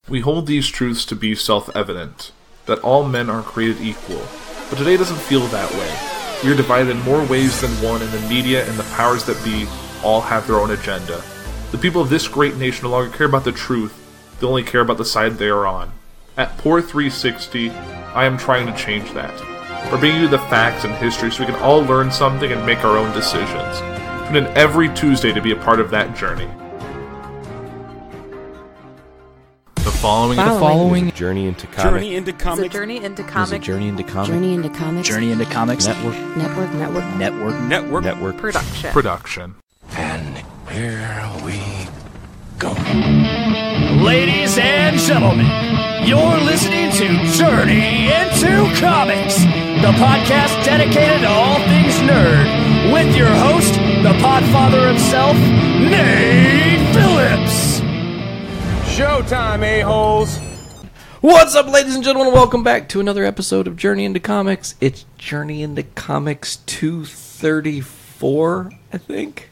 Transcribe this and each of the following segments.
We hold these truths to be self-evident, that all men are created equal, but today doesn't feel that way. We are divided in more ways than one, and the media and the powers that be all have their own agenda. The people of this great nation no longer care about the truth, they only care about the side they are on. At Poor 360, I am trying to change that. We're bringing you the facts and history so we can all learn something and make our own decisions. Tune in every Tuesday to be a part of that journey. The following is a journey into comics. Journey into comics. It's a journey into Is comics. a journey into comics. Journey into comics. Journey into comics. Network. production. And here we go. Ladies and gentlemen, you're listening to Journey into Comics, the podcast dedicated to all things nerd, with your host, the podfather himself, Nate Phillips. Showtime, a-holes! What's up, ladies and gentlemen? Welcome back to another episode of Journey into Comics. It's Journey into Comics 234, I think.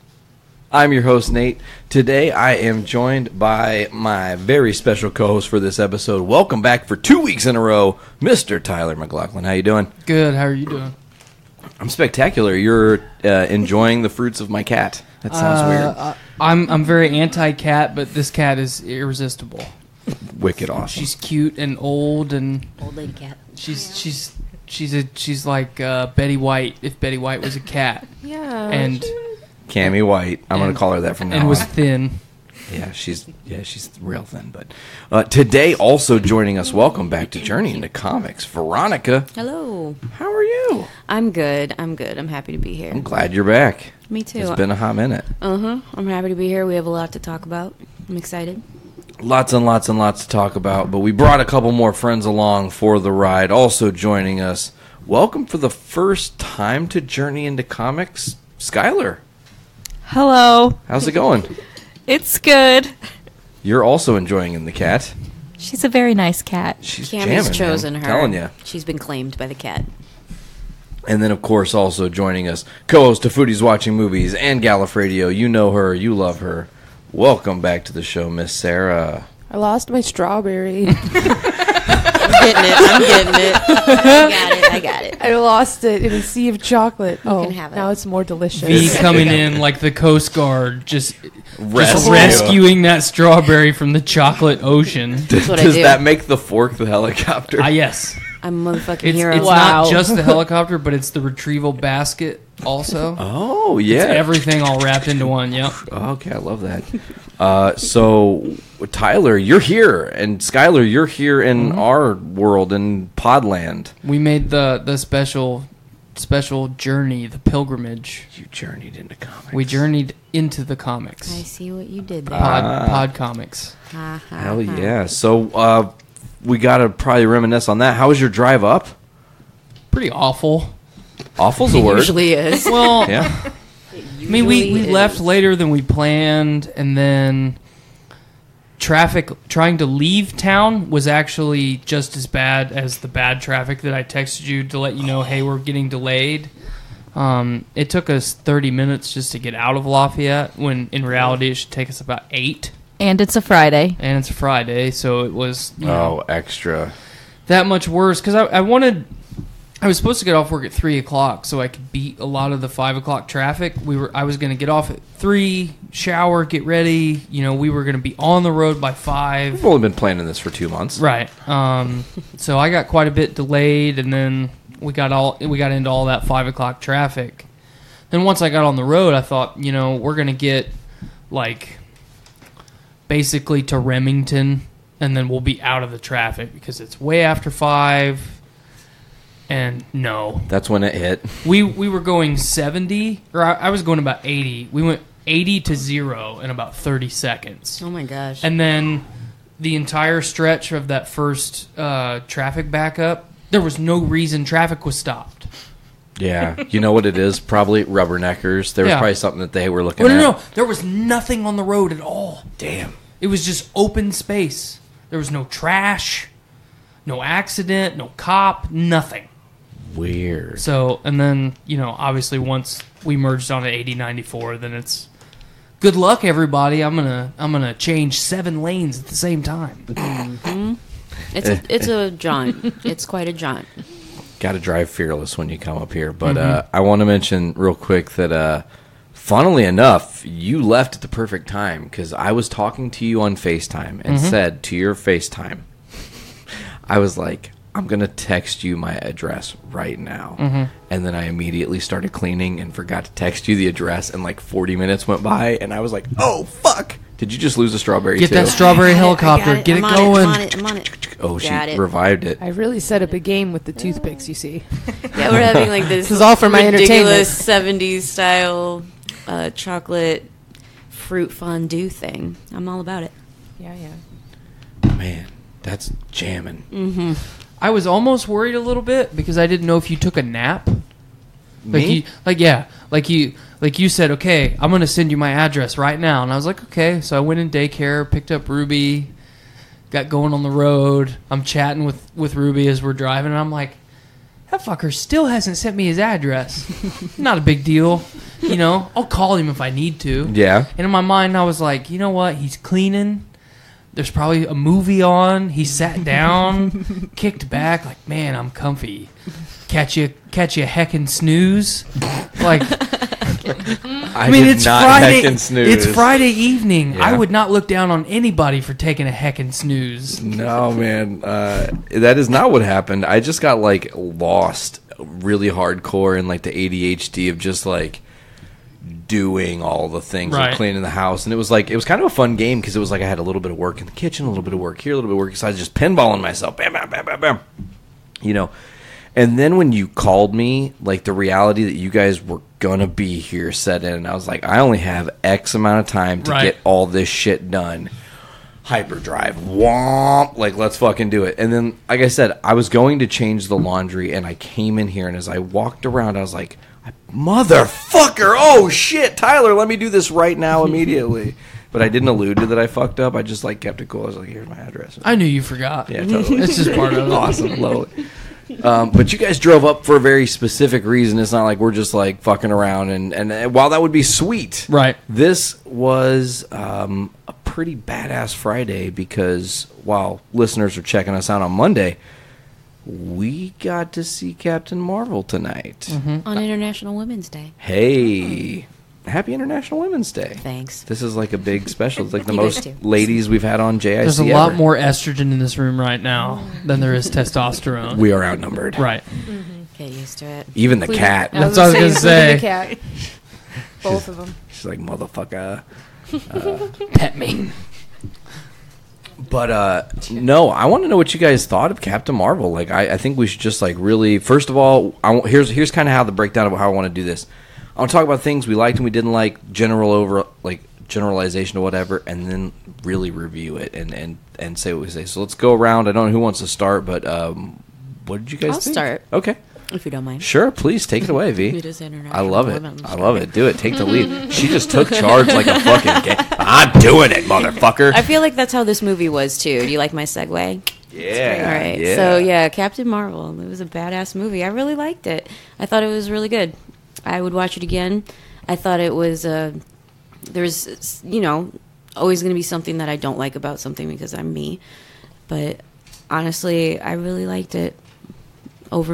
I'm your host, Nate. Today, I am joined by my very special co-host for this episode. Welcome back for 2 weeks in a row, Mr. Tyler McLaughlin. How you doing? Good. How are you doing? I'm spectacular. You're enjoying the fruits of my cat. That sounds weird. I'm very anti-cat, but this cat is irresistible. Wicked awesome. She's cute and old, and Old lady cat. she's like Betty White if Betty White was a cat. Yeah. And Cammy White. I'm going to call her that from now on. and was thin. Yeah, she's real thin. But today, also joining us, welcome back to Journey into Comics, Veronica. Hello. How are you? I'm good. I'm happy to be here. I'm glad you're back. Me too. It's been a hot minute. I'm happy to be here. We have a lot to talk about. I'm excited. Lots and lots and lots to talk about, but we brought a couple more friends along for the ride. Also joining us, welcome for the first time to Journey into Comics, Skyler. Hello. How's it going? It's good. You're also enjoying the cat. She's a very nice cat. She's Cammy's jamming, chosen man. her. Telling you. She's been claimed by the cat. And then, of course, also joining us, co-host of Foodies Watching Movies and Gallif Radio. You know her. You love her. Welcome back to the show, Miss Sara. I lost my strawberry. I'm getting it. I got it. I lost it in a sea of chocolate. can have it. Now it's more delicious. V coming in like the Coast Guard, just Rescue. rescuing that strawberry from the chocolate ocean. That's what I Does do. that make the fork the helicopter? Yes. I'm a motherfucking It's hero. Wow. not just the helicopter, but it's the retrieval basket also. Oh, yeah. It's everything all wrapped into one, yep. Okay, I love that. So, Tyler, you're here, and Skyler, you're here in our world, in Podland. We made the special journey, the pilgrimage. You journeyed into comics. We journeyed into the I comics. see what you did there. Pod comics. Ha, ha, Hell ha. yeah. So, we got to probably reminisce on that. How was your drive up? Pretty awful. Awful's a It word. usually is. Well, Yeah. I mean, we left later than we planned, and then traffic trying to leave town was actually just as bad as the bad traffic that I texted you to let you know, hey, we're getting delayed. It took us 30 minutes just to get out of Lafayette, when in reality it should take us about 8. And it's a Friday. And it's a Friday, so it was Extra. that much worse, because I was supposed to get off work at 3 o'clock so I could beat a lot of the 5 o'clock traffic. I was going to get off at 3, shower, get ready. We were going to be on the road by 5. We've only been planning this for 2 months. Right. So I got quite a bit delayed, and then we got into all that 5 o'clock traffic. Then once I got on the road, I thought, we're going to get basically to Remington, and then we'll be out of the traffic because it's way after 5. And no. That's when it hit. We were going 70, or I was going about 80. We went 80 to 0 in about 30 seconds. Oh my gosh. And then the entire stretch of that first traffic backup, there was no reason traffic was stopped. Yeah. You know what it is? Probably rubberneckers. There was probably something that they were looking at. No. There was nothing on the road at all. Damn. It was just open space. There was no trash, no accident, no cop, nothing. Weird. So, and then, obviously once we merged on to 8094, then it's good luck, everybody. I'm gonna change 7 lanes at the same time. It's a jaunt. It's quite a jaunt. Got to drive fearless when you come up here. But I want to mention real quick that, funnily enough, you left at the perfect time because I was talking to you on FaceTime and said to your FaceTime, I was like, I'm going to text you my address right now. And then I immediately started cleaning and forgot to text you the address, and like 40 minutes went by, and I was like, oh, fuck. Did you just lose a strawberry, Get too? that strawberry helicopter. Get it going. I'm on it. Oh, she Got it. revived it. I really set up a game with the toothpicks, you see. Yeah, we're having like this. This is all for my ridiculous 70s style chocolate fruit fondue thing. I'm all about it. Yeah. Man, that's jamming. Mm-hmm. I was almost worried a little bit because I didn't know if you took a nap. Me? Like you said, okay, I'm going to send you my address right now. And I was like, okay. So I went in daycare, picked up Ruby, got going on the road. I'm chatting with Ruby as we're driving. And I'm like, that fucker still hasn't sent me his address. Not a big deal. You know, I'll call him if I need to. Yeah. And in my mind, I was like, you know what? He's cleaning. There's probably a movie on. He sat down, kicked back, like, man, I'm comfy. Catch you heckin' snooze. Like, I mean, it's not Friday. heckin' snooze. It's Friday evening. Yeah. I would not look down on anybody for taking a heckin' snooze. No, man. That is not what happened. I just got, like, lost really hardcore in, like, the ADHD of just, like, doing all the things, like Right. cleaning the house. And it was kind of a fun game because it was like I had a little bit of work in the kitchen, a little bit of work here, a little bit of work. So I was just pinballing myself. Bam, bam, bam, bam, bam. You know. And then when you called me, like, the reality that you guys were going to be here set in. And I was like, I only have X amount of time to Right. get all this shit done. Hyperdrive. Womp. Like, let's fucking do it. And then, like I said, I was going to change the laundry, and I came in here, and as I walked around, I was like, motherfucker, oh shit, Tyler, let me do this right now immediately. But I didn't allude to that I fucked up. I just, like, kept it cool. I was like, here's my address. I knew you forgot. Yeah, totally. It's just part of it. Awesome. Love it. But you guys drove up for a very specific reason. It's not like we're just, like, fucking around. And while that would be sweet, Right. this was a pretty badass Friday because while listeners are checking us out on Monday, we got to see Captain Marvel tonight. On International Women's Day. Hey, happy International Women's Day. Thanks. This is like a big special. It's like the You guys most too. ladies we've had on JIC There's a lot ever. more estrogen in this room right now than there is testosterone. We are outnumbered. Right. Get used to it. Even the cat. That's what I was gonna say. The cat. Both of them. She's like, motherfucker. Pet me. But, no, I want to know what you guys thought of Captain Marvel. Like, I think we should just, like, really... First of all, here's kind of how the breakdown of how I want to do this. I want to talk about things we liked and we didn't like, generalization or whatever, and then really review it and say what we say. So let's go around. I don't know who wants to start, but what did you guys I'll think? start. Okay. If you don't mind. Sure, please take it away, V. It is International I love it. Women's I love Day. it. Do it. Take the lead. She just took charge like a fucking game. I'm doing it, motherfucker. I feel like that's how this movie was, too. Do you like my segue? Yeah. All right. Yeah. So, yeah, Captain Marvel. It was a badass movie. I really liked it. I thought it was really good. I would watch it again. I thought it was, there's, always going to be something that I don't like about something because I'm me. But honestly, I really liked it.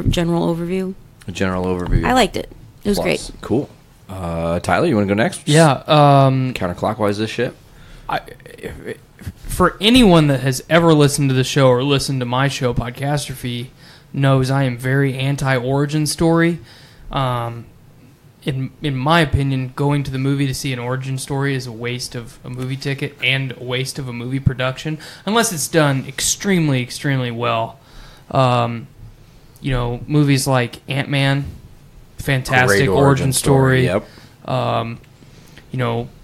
General overview. A general overview. I liked it. It was Plus. great. Cool. Tyler, you want to go next? Yeah. Counterclockwise this shit. For anyone that has ever listened to the show or listened to my show, Podcastrophe, knows I am very anti-origin story. In my opinion, going to the movie to see an origin story is a waste of a movie ticket and a waste of a movie production, unless it's done extremely, extremely well. Movies like Ant-Man, fantastic Great origin story. Yep.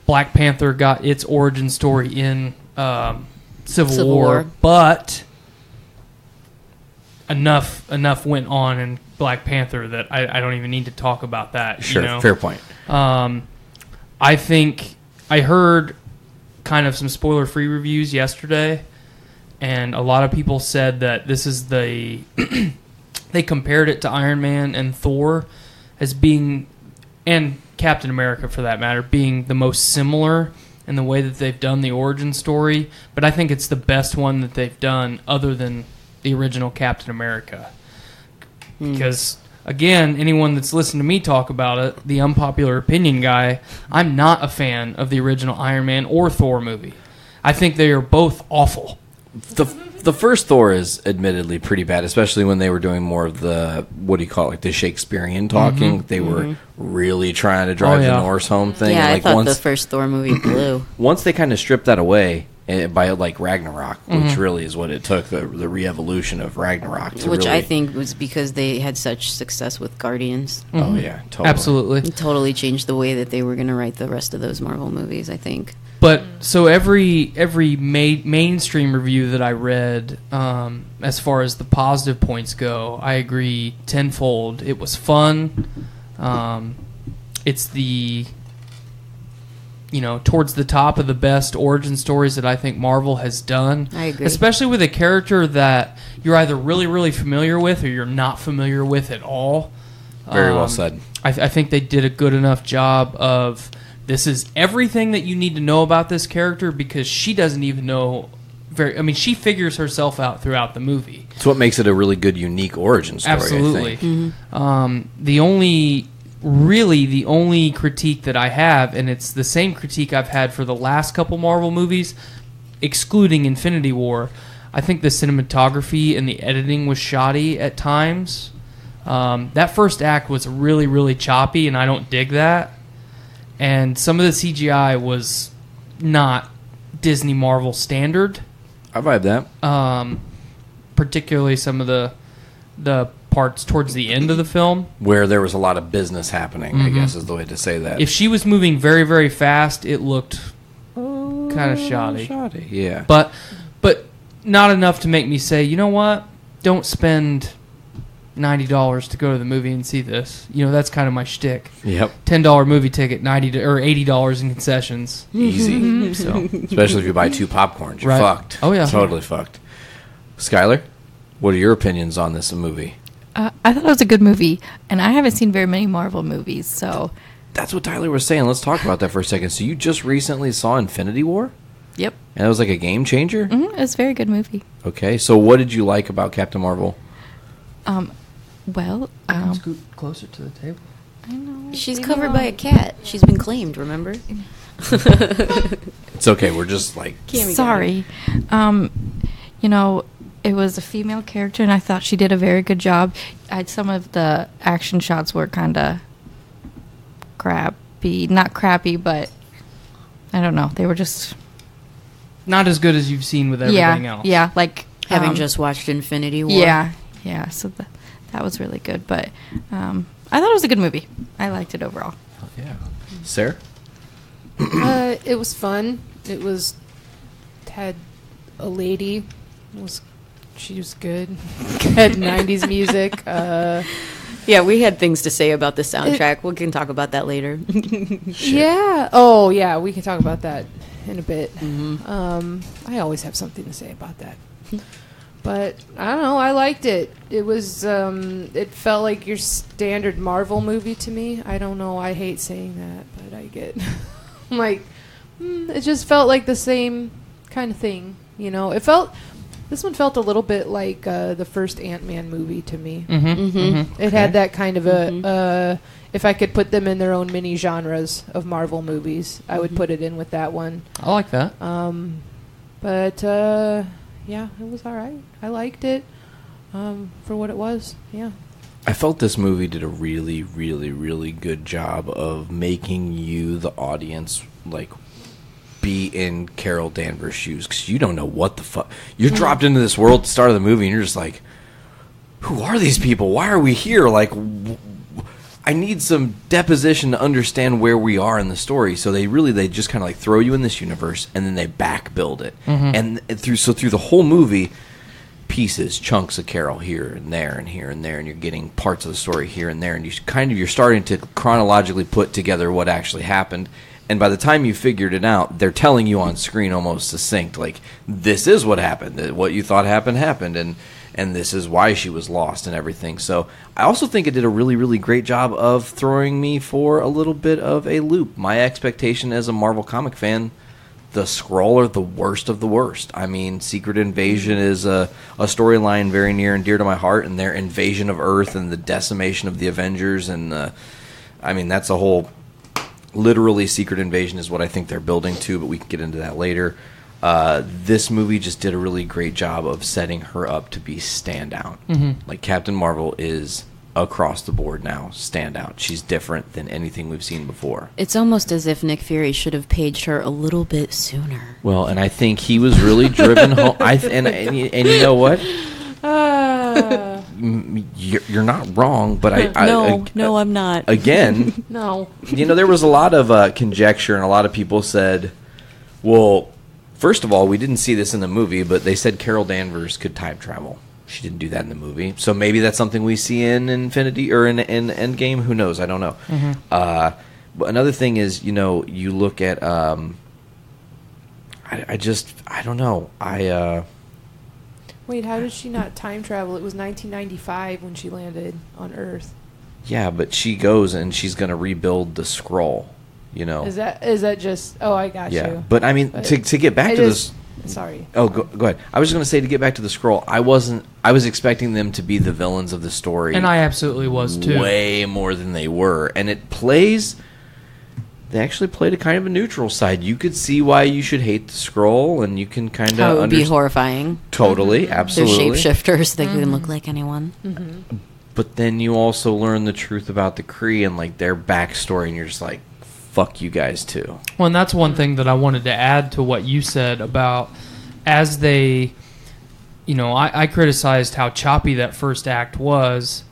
Black Panther got its origin story in Civil War, War. but enough went on in Black Panther that I don't even need to talk about that. Sure. Fair point. I think I heard kind of some spoiler-free reviews yesterday, and a lot of people said that this is they compared it to Iron Man and Thor as being, and Captain America for that matter, being the most similar in the way that they've done the origin story, but I think it's the best one that they've done other than the original Captain America. Because, again, anyone that's listened to me talk about it, the unpopular opinion guy, I'm not a fan of the original Iron Man or Thor movie. I think they are both awful. The first Thor is admittedly pretty bad, especially when they were doing more of the, what do you call it, like the Shakespearean talking. They were really trying to drive the Norse home thing. Yeah, and I thought the first Thor movie blew. Once they kind of stripped that away by like Ragnarok, which really is what it took, the re-evolution of Ragnarok. Which I think was because they had such success with Guardians. Oh, yeah, totally. Absolutely. It totally changed the way that they were going to write the rest of those Marvel movies, I think. But so every mainstream review that I read, as far as the positive points go, I agree tenfold. It was fun. It's the, towards the top of the best origin stories that I think Marvel has done. I agree. Especially with a character that you're either really, really familiar with or you're not familiar with at all. Very well said. I think they did a good enough job of... This is everything that you need to know about this character because she doesn't even know she figures herself out throughout the movie. It's what makes it a really good, unique origin story, Absolutely. I think. The only critique that I have, and it's the same critique I've had for the last couple Marvel movies, excluding Infinity War, I think the cinematography and the editing was shoddy at times. That first act was really, really choppy, and I don't dig that. And some of the CGI was not Disney Marvel standard. I vibe that. Particularly some of the parts towards the end of the film. Where there was a lot of business happening, I guess is the way to say that. If she was moving very, very fast, it looked kind of shoddy. Yeah. But not enough to make me say, you know what? Don't spend $90 to go to the movie and see this. That's kind of my shtick. Yep. $10 movie ticket, $80 in concessions. Easy. So, especially if you buy 2 popcorns, you're fucked. Oh yeah, totally fucked. Skyler, what are your opinions on this movie? I thought it was a good movie, and I haven't seen very many Marvel movies, so... That's what Tyler was saying. Let's talk about that for a second. So you just recently saw Infinity War? Yep. And it was like a game changer? It was a very good movie. Okay, so what did you like about Captain Marvel? scoot closer to the table. I know. She's covered by a cat. She's been claimed, remember? It's okay. We're just like... Sorry. It was a female character, and I thought she did a very good job. Some of the action shots were kind of crappy. Not crappy, but I don't know. They were just... Not as good as you've seen with everything else. Yeah, like... Having just watched Infinity War. Yeah, so that was really good. But I thought it was a good movie. I liked it overall. Yeah. Sarah? It was fun. Had a lady. She was good. Had 90s music. Yeah, we had things to say about the soundtrack. We can talk about that later. Yeah. Oh, yeah. We can talk about that in a bit. I always have something to say about that. But I don't know. I liked it. It was. It felt like your standard Marvel movie to me. I don't know. I hate saying that, but I get. I'm like, it just felt like the same kind of thing. It felt. This one felt a little bit like the first Ant-Man movie to me. It had that kind of a. If I could put them in their own mini genres of Marvel movies, I would put it in with that one. I like that. But. Yeah, it was all right. I liked it for what it was. Yeah. I felt this movie did a really, really, really good job of making you, the audience, be in Carol Danvers' shoes, because you don't know what the fuck. You're dropped into this world at the start of the movie, and you're just like, who are these people? Why are we here? I need some deposition to understand where we are in the story. So they just kind of throw you in this universe, and then they back build it. And through the whole movie, pieces, chunks of Carol here and there and here and there, and you're getting parts of the story here and there, and you're starting to chronologically put together what actually happened. And by the time you figured it out, they're telling you on screen almost succinct, like, this is what happened. What you thought happened. And this is why she was lost and everything. So I also think it did a really, really great job of throwing me for a little bit of a loop. My expectation as a Marvel comic fan, the Skrull are the worst of the worst. I mean, Secret Invasion is a storyline very near and dear to my heart, and their invasion of Earth and the decimation of the Avengers. And, I mean, that's a whole... Literally, Secret Invasion is what I think they're building to, but we can get into that later. This movie just did a really great job of setting her up to be standout. Like, Captain Marvel is, across the board now, standout. She's different than anything we've seen before. It's almost as if Nick Fury should have paged her a little bit sooner. Well, and I think he was really driven home. And you know what? You're not wrong, but No, I'm not. Again, No. you know, there was a lot of conjecture, and a lot of people said, well, first of all, we didn't see this in the movie, but they said Carol Danvers could time travel. She didn't do that in the movie. So maybe that's something we see in Infinity or in Endgame. Who knows? I don't know. But another thing is, you know, you look at I don't know. Wait, how did she not time travel? It was 1995 when she landed on Earth. Yeah, but she goes and she's going to rebuild the Skrull, you know. Is that just... Oh, I got yeah. you. But, I mean, to get back to this... Sorry. Oh, go ahead. I was just going to say, to get back to the Skrull, I was expecting them to be the villains of the story. And I absolutely was, too. Way more than they were. And it plays... They actually played a kind of a neutral side. You could see why you should hate the Skrull, and you can kind of... How it would be horrifying. Totally, absolutely. They're shapeshifters. They can look like anyone. But then you also learn the truth about the Kree and, like, their backstory, and you're just like, fuck you guys, too. Well, and that's one thing that I wanted to add to what you said about as they... You know, I criticized how choppy that first act was.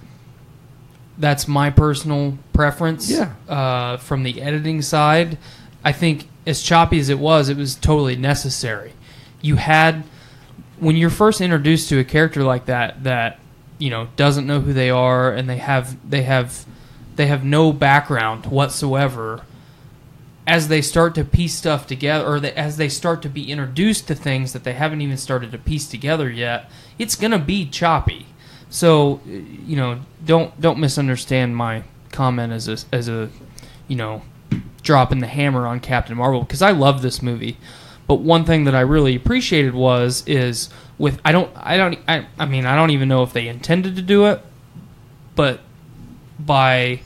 That's my personal preference. Yeah. From the editing side, I think as choppy as it was totally necessary. You had, when you're first introduced to a character like that, you know, doesn't know who they are, and they have no background whatsoever. As they start to piece stuff together, or as they start to be introduced to things that they haven't even started to piece together yet, it's gonna be choppy. So, you know, don't misunderstand my comment as a you know, dropping the hammer on Captain Marvel, because I love this movie. But one thing that I really appreciated is with I mean I don't even know if they intended to do it, but by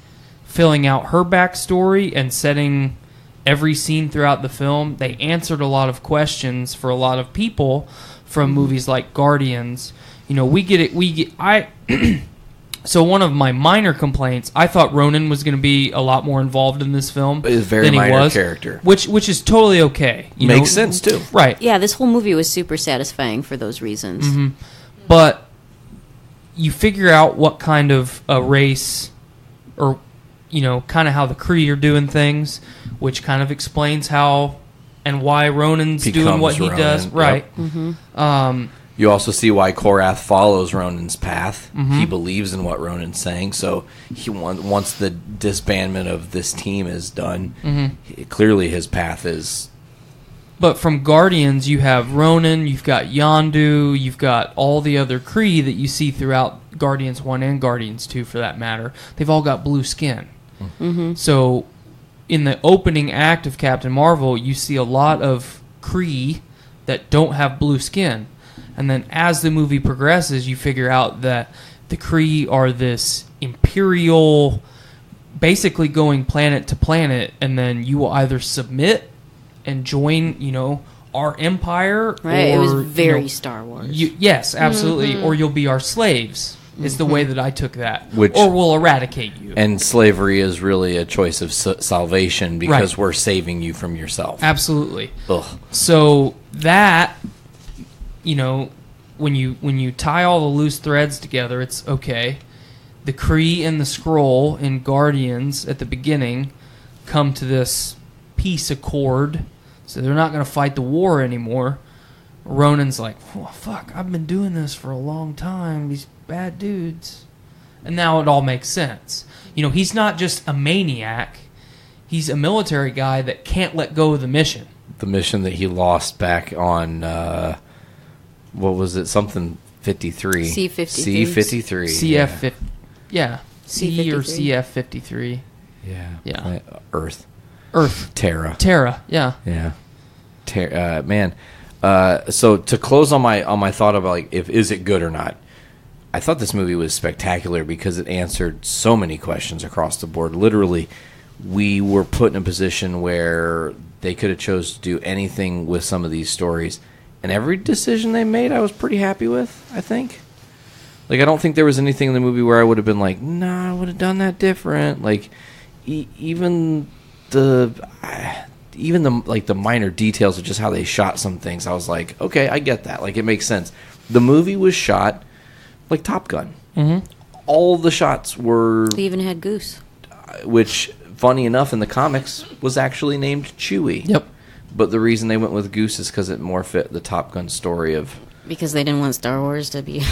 filling out her backstory and setting every scene throughout the film, they answered a lot of questions for a lot of people from movies like Guardians. You know, so one of my minor complaints, I thought Ronan was going to be a lot more involved in this film than he was. Character. Which is totally okay. Makes sense, too. Right. Yeah, this whole movie was super satisfying for those reasons. But you figure out what kind of a race, or, you know, kind of how the Kree are doing things, which kind of explains how and why Ronan's doing what he does. Right. Yep. You also see why Korath follows Ronan's path. He believes in what Ronan's saying, so once the disbandment of this team is done, clearly his path is... But from Guardians, you have Ronan, you've got Yondu, you've got all the other Kree that you see throughout Guardians 1 and Guardians 2, for that matter. They've all got blue skin. So in the opening act of Captain Marvel, you see a lot of Kree that don't have blue skin. And then as the movie progresses, you figure out that the Kree are this imperial, basically going planet to planet, and then you will either submit and join, you know, our empire. Right, or, it was very, you know, Star Wars. Yes, absolutely. Or you'll be our slaves, is the way that I took that. Which, or we'll eradicate you. And slavery is really a choice of salvation, because we're saving you from yourself. Absolutely. Ugh. So that... You know, when you tie all the loose threads together, it's okay. The Kree and the Skrull in Guardians at the beginning come to this peace accord, so they're not going to fight the war anymore. Ronan's like, oh, fuck, I've been doing this for a long time, these bad dudes. And now it all makes sense. You know, he's not just a maniac. he's a military guy that can't let go of the mission. The mission that he lost back on, what was it? Something 53. C-53. C-53. CF, yeah. C or C-53. CF-53. Yeah. Earth. Terra, yeah. Yeah. Man. So to close on my thought about like is it good or not, I thought this movie was spectacular because it answered so many questions across the board. Literally, we were put in a position where they could have chose to do anything with some of these stories, and every decision they made I was pretty happy with, I think. Like, I don't think there was anything in the movie where I would have been like, nah, I would have done that different. Like, even the minor details of just how they shot some things, I was like, okay, I get that. Like, it makes sense. The movie was shot like Top Gun. Mm-hmm. All the shots were... They even had Goose. Which, funny enough, in the comics, was actually named Chewie. Yep. But the reason they went with Goose is because it more fit the Top Gun story of... Because they didn't want Star Wars to be...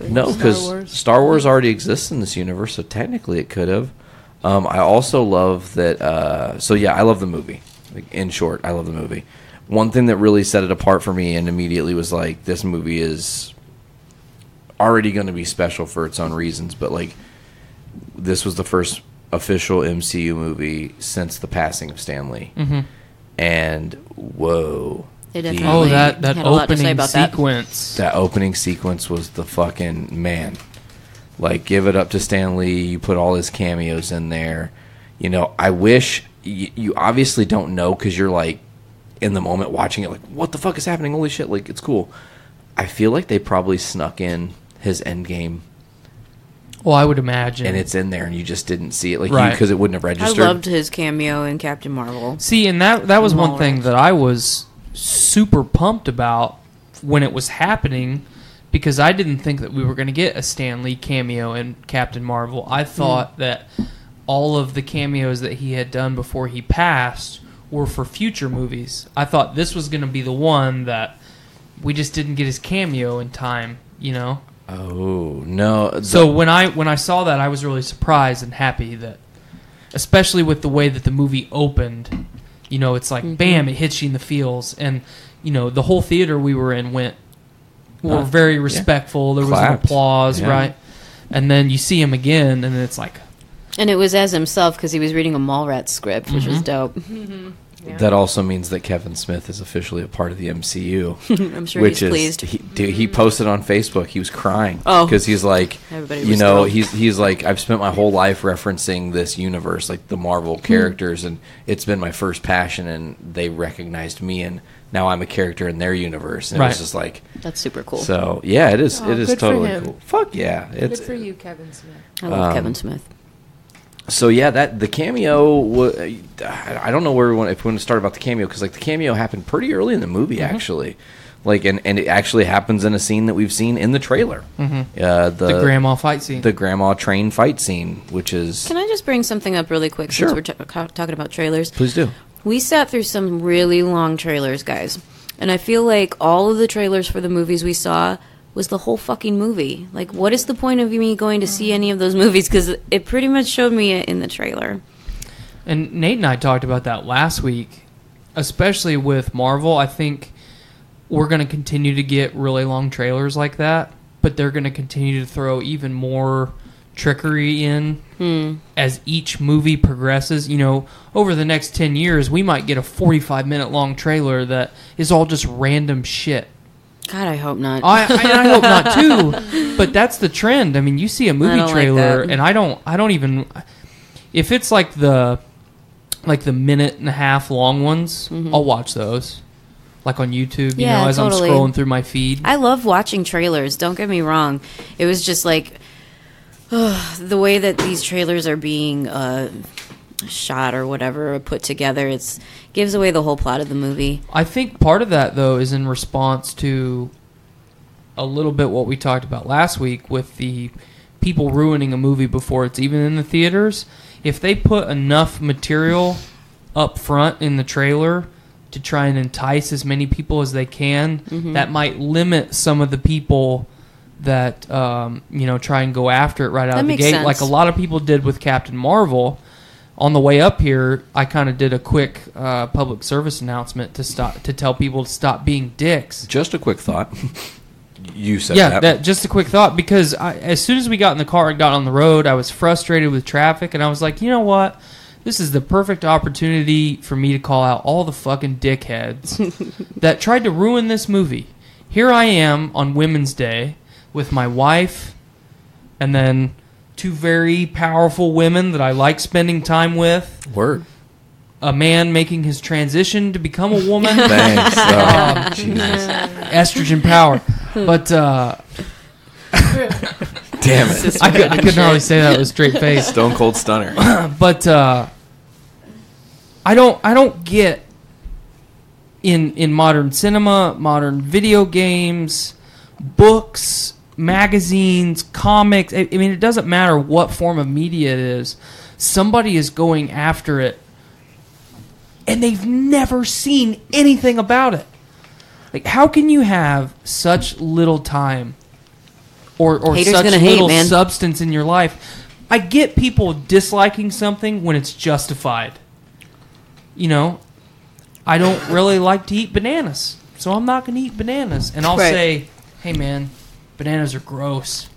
No, because Star Wars already exists in this universe, so technically it could have. I also love that... I love the movie. Like, in short, I love the movie. One thing that really set it apart for me and immediately was like, this movie is already going to be special for its own reasons, but like, this was the first official MCU movie since the passing of Stan Lee. Mm-hmm. And, whoa... They definitely that had a lot to say opening about sequence. That opening sequence was the fucking man. Like, give it up to Stan Lee. You put all his cameos in there. You know, I wish you obviously don't know because you're like in the moment watching it, like, what the fuck is happening? Holy shit! Like, it's cool. I feel like they probably snuck in his Endgame. Well, I would imagine, and it's in there, and you just didn't see it, like, right, because it wouldn't have registered. I loved his cameo in Captain Marvel. See, and that was one thing that I was super pumped about when it was happening, because I didn't think that we were going to get a Stan Lee cameo in Captain Marvel. I thought that all of the cameos that he had done before he passed were for future movies. I thought this was going to be the one that we just didn't get his cameo in time, you know? Oh, no. So when I saw that, I was really surprised and happy that, especially with the way that the movie opened. You know, it's like, bam, it hits you in the feels. And, you know, the whole theater we were in were very respectful. There was an applause, right? And then you see him again, and it's like... And it was as himself, because he was reading a Mallrats script, which was dope. Yeah. That also means that Kevin Smith is officially a part of the MCU. I'm sure he's pleased. He posted on Facebook. He was crying because he's like, thrilled. he's like, I've spent my whole life referencing this universe, like the Marvel characters, and it's been my first passion. And they recognized me, and now I'm a character in their universe. And it was just like, that's super cool. So yeah, it is. It is good totally for him. cool. Fuck yeah, Good for you, Kevin Smith. I love Kevin Smith. So yeah, the cameo. I don't know where if we want to start about the cameo, because like the cameo happened pretty early in the movie actually, like and it actually happens in a scene that we've seen in the trailer. The grandma fight scene, the grandma train fight scene, which is. Can I just bring something up really quick since we're talking about trailers? Please do. We sat through some really long trailers, guys, and I feel like all of the trailers for the movies we saw was the whole fucking movie. Like, what is the point of me going to see any of those movies? Because it pretty much showed me it in the trailer. And Nate and I talked about that last week, especially with Marvel. I think we're going to continue to get really long trailers like that, but they're going to continue to throw even more trickery in as each movie progresses. You know, over the next 10 years, we might get a 45-minute long trailer that is all just random shit. God, I hope not. I hope not too. But that's the trend. I mean, you see a movie trailer, and I don't even. If it's like the minute and a half long ones, I'll watch those, like on YouTube. You know, as totally. I'm scrolling through my feed. I love watching trailers. Don't get me wrong. It was just like the way that these trailers are being shot or whatever, put together. It gives away the whole plot of the movie. I think part of that, though, is in response to a little bit what we talked about last week with the people ruining a movie before it's even in the theaters. If they put enough material up front in the trailer to try and entice as many people as they can, that might limit some of the people that try and go after it right out of the gate. Sense. Like a lot of people did with Captain Marvel. on the way up here, I kind of did a quick public service announcement to tell people to stop being dicks. Just a quick thought. You said that. Yeah, just a quick thought, because as soon as we got in the car and got on the road, I was frustrated with traffic, and I was like, you know what? This is the perfect opportunity for me to call out all the fucking dickheads that tried to ruin this movie. Here I am on Women's Day with my wife and then 2 very powerful women that I like spending time with. Word. A man making his transition to become a woman. Thanks. Jesus. Estrogen power. But, damn it. I couldn't hardly say that with a straight face. Stone Cold Stunner. But, I don't get in modern cinema, modern video games, books, magazines, comics. I mean, it doesn't matter what form of media it is. Somebody is going after it, and they've never seen anything about it. Like, how can you have such little time or such little substance in your life? I get people disliking something when it's justified. You know, I don't really like to eat bananas, so I'm not going to eat bananas. And I'll say, hey, man, bananas are gross.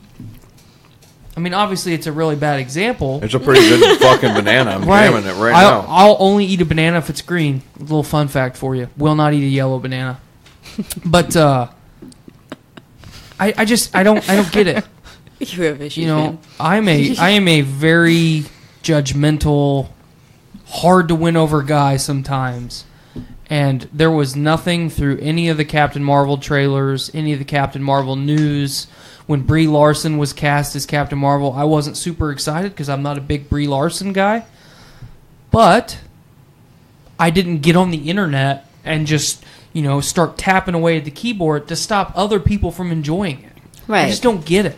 I mean, obviously, it's a really bad example. It's a pretty good fucking banana. I'm jamming it right now. I'll only eat a banana if it's green. A little fun fact for you. Will not eat a yellow banana. But I don't get it. You have issues, you know, man. I am a very judgmental, hard to win over guy sometimes. And there was nothing through any of the Captain Marvel trailers, any of the Captain Marvel news. When Brie Larson was cast as Captain Marvel, I wasn't super excited because I'm not a big Brie Larson guy. But I didn't get on the internet and just, you know, start tapping away at the keyboard to stop other people from enjoying it. Right. I just don't get it.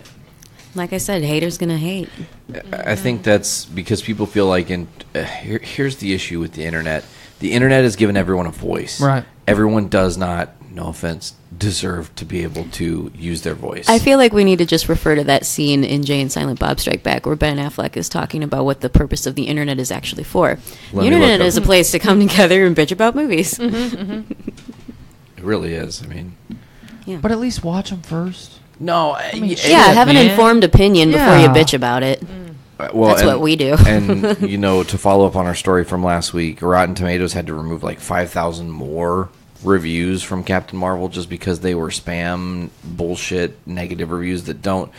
Like I said, haters gonna hate. I think that's because people feel like, here's the issue with the internet. The internet has given everyone a voice. Right. Everyone does not, no offense, deserve to be able to use their voice. I feel like we need to just refer to that scene in Jay and Silent Bob Strike Back where Ben Affleck is talking about what the purpose of the internet is actually for. The internet is a place to come together and bitch about movies. It really is. I mean, yeah. But at least watch them first. No, have an informed opinion before you bitch about it. Well, that's what we do. And, you know, to follow up on our story from last week, Rotten Tomatoes had to remove like 5,000 more reviews from Captain Marvel just because they were spam, bullshit, negative reviews that don't...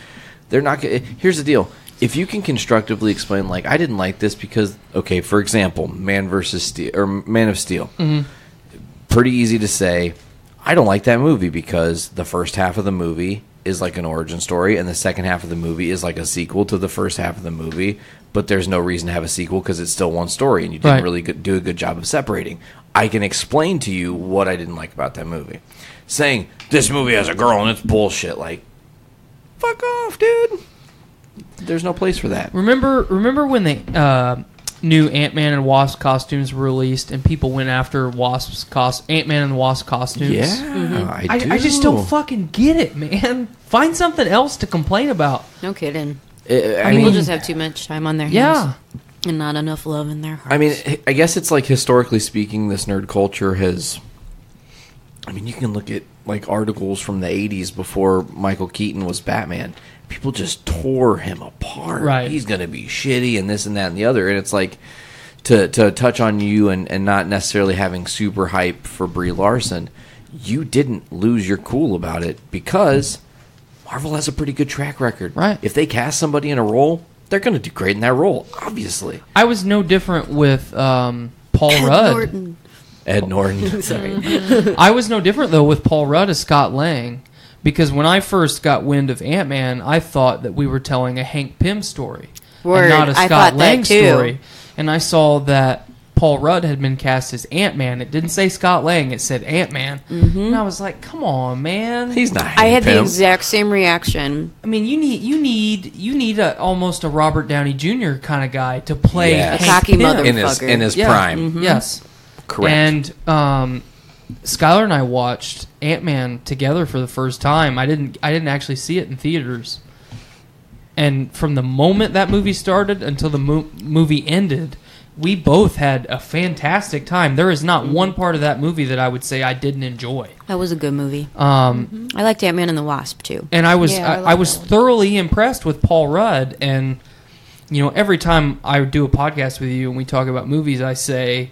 They're not... Here's the deal. If you can constructively explain, like, I didn't like this because... Okay, for example, Man of Steel. Mm-hmm. Pretty easy to say, I don't like that movie because the first half of the movie is like an origin story, and the second half of the movie is like a sequel to the first half of the movie, but there's no reason to have a sequel because it's still one story, and you didn't really do a good job of separating. I can explain to you what I didn't like about that movie. Saying, this movie has a girl and it's bullshit, like, fuck off, dude. There's no place for that. Remember when they new Ant-Man and Wasp costumes were released and people went after Ant-Man and the Wasp costumes? Yeah, mm-hmm. I just don't fucking get it, man. Find something else to complain about. No kidding. People just have too much time on their hands. And not enough love in their hearts. I mean, I guess it's like historically speaking, this nerd culture has... I mean, you can look at like articles from the 80s before Michael Keaton was Batman. People just tore him apart. Right. He's going to be shitty and this and that and the other. And it's like, to touch on you and not necessarily having super hype for Brie Larson, you didn't lose your cool about it because Marvel has a pretty good track record. Right. If they cast somebody in a role, they're going to do great in that role, obviously. I was no different with Paul Rudd. Ed Norton. Sorry. I was no different, though, with Paul Rudd as Scott Lang. Because when I first got wind of Ant-Man, I thought that we were telling a Hank Pym story. Word. And not a I Scott thought Lang that too. story. And I saw that Paul Rudd had been cast as Ant-Man. It didn't say Scott Lang, it said Ant-Man. Mm-hmm. And I was like, come on, man. He's not Hank I had Pym. the exact same reaction. I mean, you need almost a Robert Downey Jr. kind of guy to play Yeah. A Hank cocky Pym. motherfucker. In his prime. Mm-hmm. Yes. Correct. And Skyler and I watched Ant-Man together for the first time. I didn't actually see it in theaters. And from the moment that movie started until the movie ended, we both had a fantastic time. There is not one part of that movie that I would say I didn't enjoy. That was a good movie. I liked Ant-Man and the Wasp too. And I was Yeah, I was thoroughly impressed with Paul Rudd. And every time I do a podcast with you and we talk about movies, I say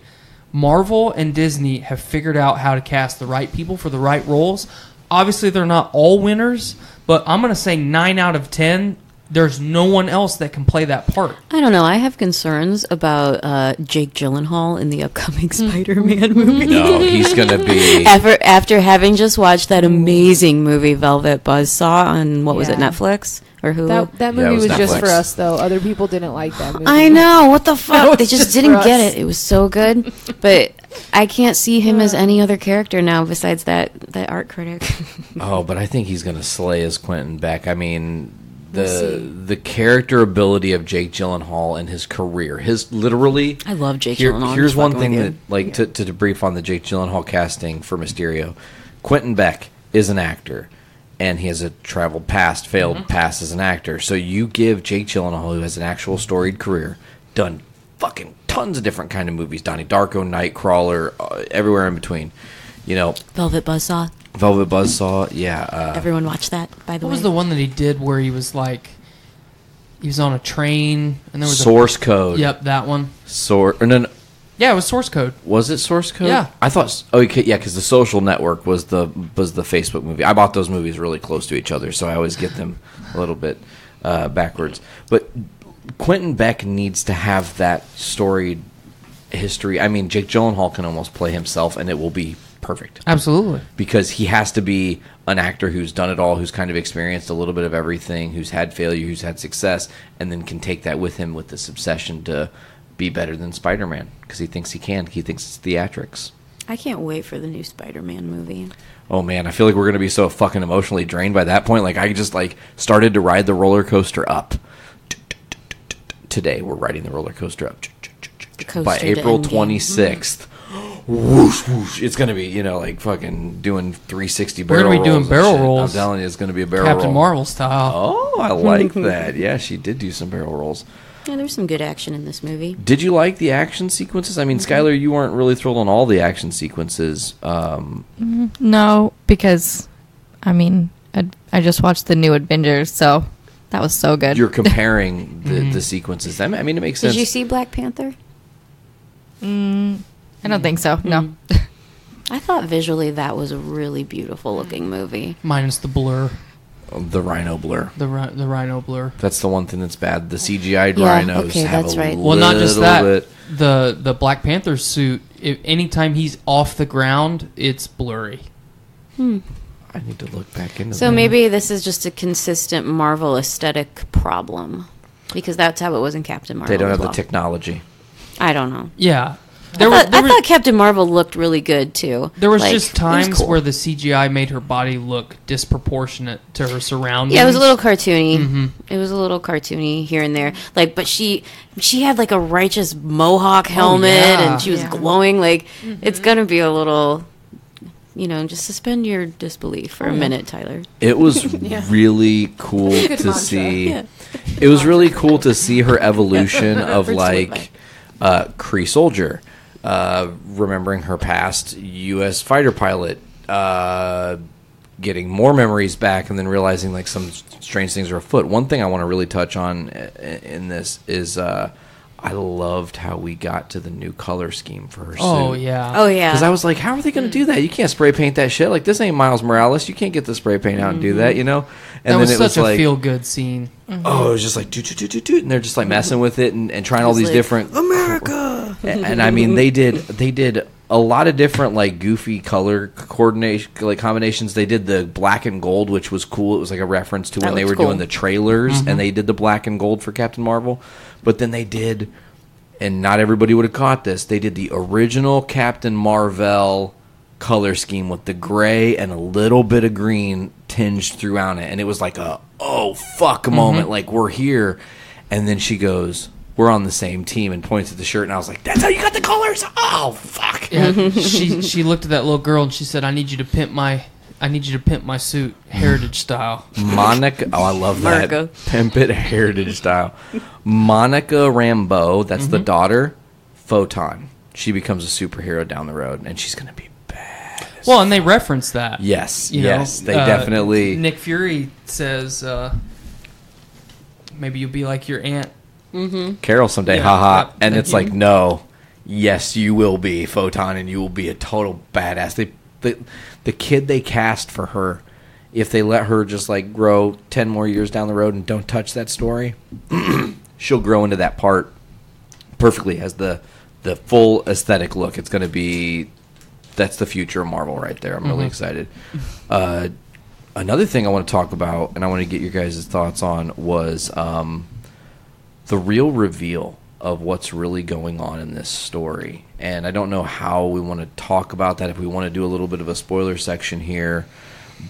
Marvel and Disney have figured out how to cast the right people for the right roles. Obviously, they're not all winners, but I'm going to say 9 out of 10. There's no one else that can play that part. I don't know. I have concerns about Jake Gyllenhaal in the upcoming Spider-Man movie. No, he's going to be... After having just watched that amazing movie, Velvet Buzzsaw, on, what was it, Netflix? Or Hulu? That Yeah, it movie was was just Netflix. for us, though. Other people didn't like that movie. I know. What the fuck? They was just just didn't for get us. it. It was so good. But I can't see him as any other character now besides that art critic. Oh, but I think he's going to slay as Quentin Beck. I mean, the character ability of Jake Gyllenhaal and his career, I love Jake Gyllenhaal. Here's I'm one fucking thing with that, you. like, to debrief on the Jake Gyllenhaal casting for Mysterio. Quentin Beck is an actor, and he has a traveled past, failed past as an actor. So you give Jake Gyllenhaal, who has an actual storied career, done fucking tons of different kind of movies, Donnie Darko, Nightcrawler, everywhere in between. Velvet Buzzsaw. Velvet Buzzsaw, yeah. Everyone watched that, by the What way. was the one that he did where he was like, he was on a train and there was Source Code. Yep, that one. No, Yeah, it was Source Code. was it Source Code? Yeah. I thought. Oh, okay, yeah, because The Social Network was the Facebook movie. I bought those movies really close to each other, so I always get them a little bit backwards. But Quentin Beck needs to have that storied history. I mean, Jake Gyllenhaal can almost play himself, and it will be perfect. Absolutely. Because he has to be an actor who's done it all, who's kind of experienced a little bit of everything, who's had failure, who's had success, and then can take that with him with this obsession to be better than Spider-Man, because he thinks he can. He thinks it's theatrics. I can't wait for the new Spider-Man movie. Oh man, I feel like we're going to be so fucking emotionally drained by that point. Like, I just started to ride the roller coaster up. Today we're riding the roller coaster up. By coaster to April Endgame. 26th. Whoosh, whoosh. It's going to be, like fucking doing 360 barrel rolls. We're gonna be doing and barrel shit. rolls. I'm telling you, it's going to be a barrel Captain roll. Marvel style. Oh, I like that. Yeah, she did do some barrel rolls. Yeah, there's some good action in this movie. Did you like the action sequences? I mean, Skyler, you weren't really thrilled on all the action sequences. No, because, I just watched the new Avengers, so that was so good. You're comparing the sequences. I mean, it makes sense. Did you see Black Panther? I don't think so, no. I thought visually that was a really beautiful looking movie. Minus the blur. The rhino blur. The rhino blur. That's the one thing that's bad. The CGI Yeah, rhinos okay, have that's a right. little Well, not just that. bit. The Black Panther suit, anytime he's off the ground, it's blurry. I need to look back into So that. maybe this is just a consistent Marvel aesthetic problem. Because that's how it was in Captain Marvel. They don't as have well. the technology. I don't know. Yeah. I thought Captain Marvel looked really good too. There was Like, just it times cool. where the CGI made her body look disproportionate to her surroundings. Yeah, it was a little cartoony. It was a little cartoony here and there. Like, but she had like a righteous mohawk helmet, yeah. and she was glowing. Like, it's gonna be a little, just suspend your disbelief for a minute, Tyler. It was really cool to mantra. see. Yeah. It was really cool to see her evolution of like Kree soldier, remembering her past U.S. fighter pilot, getting more memories back, and then realizing like some strange things are afoot. One thing I want to really touch on in this is I loved how we got to the new color scheme for her suit. Oh, yeah. Oh yeah. Because I was like, how are they going to do that? You can't spray paint that shit. Like, this ain't Miles Morales. You can't get the spray paint out and do that, And That then was it such was a like, feel-good scene. oh, it was just like, doot, and they're just like messing with it and trying all these like, different America. and I mean, they did a lot of different like goofy color coordination, like combinations. They did the black and gold, which was cool. It was like a reference to when they were looks cool. doing the trailers, and they did the black and gold for Captain Marvel. But then they did, and not everybody would have caught this, they did the original Captain Marvel color scheme with the gray and a little bit of green tinged throughout it, and it was like a oh fuck moment, like we're here. And then she goes, we're on the same team, and points at the shirt, and I was like, that's how you got the colors. Oh fuck. Yeah, she looked at that little girl and she said, "I need you to pimp my suit heritage style." Monica, oh, I love that. Marco. Pimp it heritage style. Monica Rambeau, that's the daughter, Photon. She becomes a superhero down the road, and she's going to be bad. Well, and they reference that. Yes, You yes, know, they definitely. Nick Fury says, maybe you'll be like your aunt. Carol someday, Yeah, haha. that- And that it's you- like, no, yes, you will be Photon, and you will be a total badass. The kid they cast for her, if they let her just like grow 10 more years down the road and don't touch that story, she'll grow into that part perfectly, has the full aesthetic look. It's going to be, that's the future of Marvel right there. I'm really excited. Another thing I want to talk about, and I want to get your guys' thoughts on, was the real reveal of what's really going on in this story. And I don't know how we want to talk about that, if we want to do a little bit of a spoiler section here,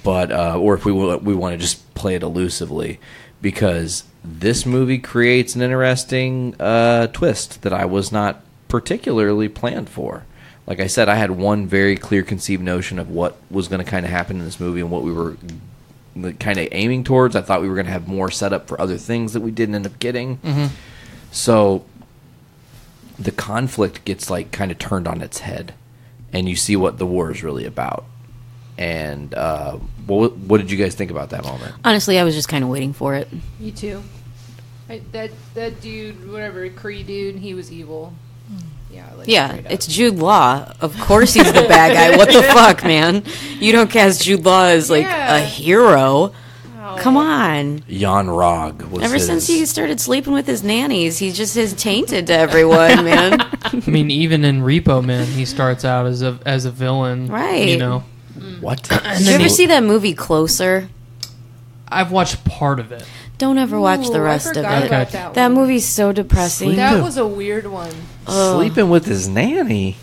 but or if we want to just play it elusively, because this movie creates an interesting twist that I was not particularly planned for. Like I said, I had one very clear conceived notion of what was going to kind of happen in this movie and what we were kind of aiming towards. I thought we were going to have more setup for other things that we didn't end up getting. So the conflict gets like kind of turned on its head, and you see what the war is really about. And what did you guys think about that moment? Honestly, I was just kind of waiting for it. You too. That dude, whatever, Kree dude, he was evil. Yeah, like Yeah, straight up. it's Jude Law. Of course he's the bad guy. What the fuck, man? You don't cast Jude Law as like a hero. Come on. Jan Rog was Ever his- since he started sleeping with his nannies, he just is tainted to everyone, man. I mean, even in Repo Man, he starts out as a villain. Right. You know? What? Did you ever see that movie Closer? I've watched part of it. Don't ever watch the Ooh, rest I of forgot it. about That one. movie's so depressing. That was a weird one. Sleeping with his nanny?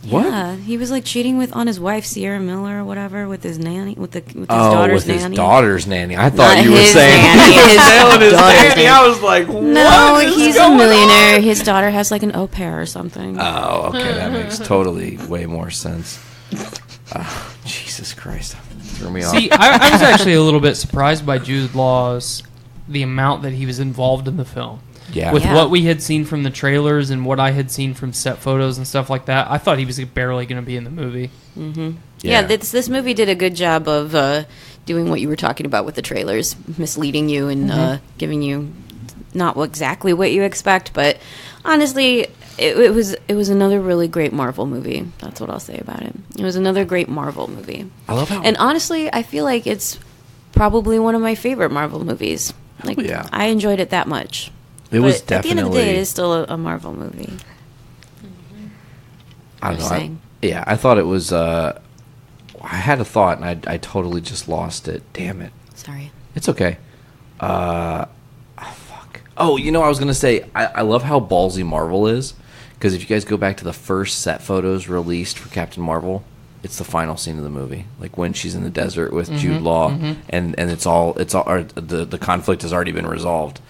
What? Yeah, he was like cheating on his wife Sierra Miller or whatever with his nanny with his Oh, daughter's with nanny. his daughter's nanny. I thought Not you were his saying nanny, he was his nailing his daughter's nanny. nanny. I was like, what No, is he's a going millionaire. on? His daughter has like an au pair or something. Oh, okay. That makes totally way more sense. Jesus Christ. Threw me off. See, I was actually a little bit surprised by Jude Law's, the amount that he was involved in the film. Yeah. With Yeah. what we had seen from the trailers and what I had seen from set photos and stuff like that, I thought he was barely going to be in the movie. Yeah, this movie did a good job of doing what you were talking about with the trailers, misleading you and giving you not exactly what you expect, but honestly, it was another really great Marvel movie. That's what I'll say about it. It was another great Marvel movie. I love how. And honestly, I feel like it's probably one of my favorite Marvel movies. Like, yeah. I enjoyed it that much. it was But at the end of the day, definitely. it is still a Marvel movie. I don't know. Just saying. Yeah, I thought it was. I had a thought, and I totally just lost it. Damn it. Sorry. It's okay. Fuck. Oh, you know, I was going to say, I love how ballsy Marvel is. Because if you guys go back to the first set photos released for Captain Marvel, it's the final scene of the movie. Like when she's in the desert with Jude Law, and it's all or the conflict has already been resolved.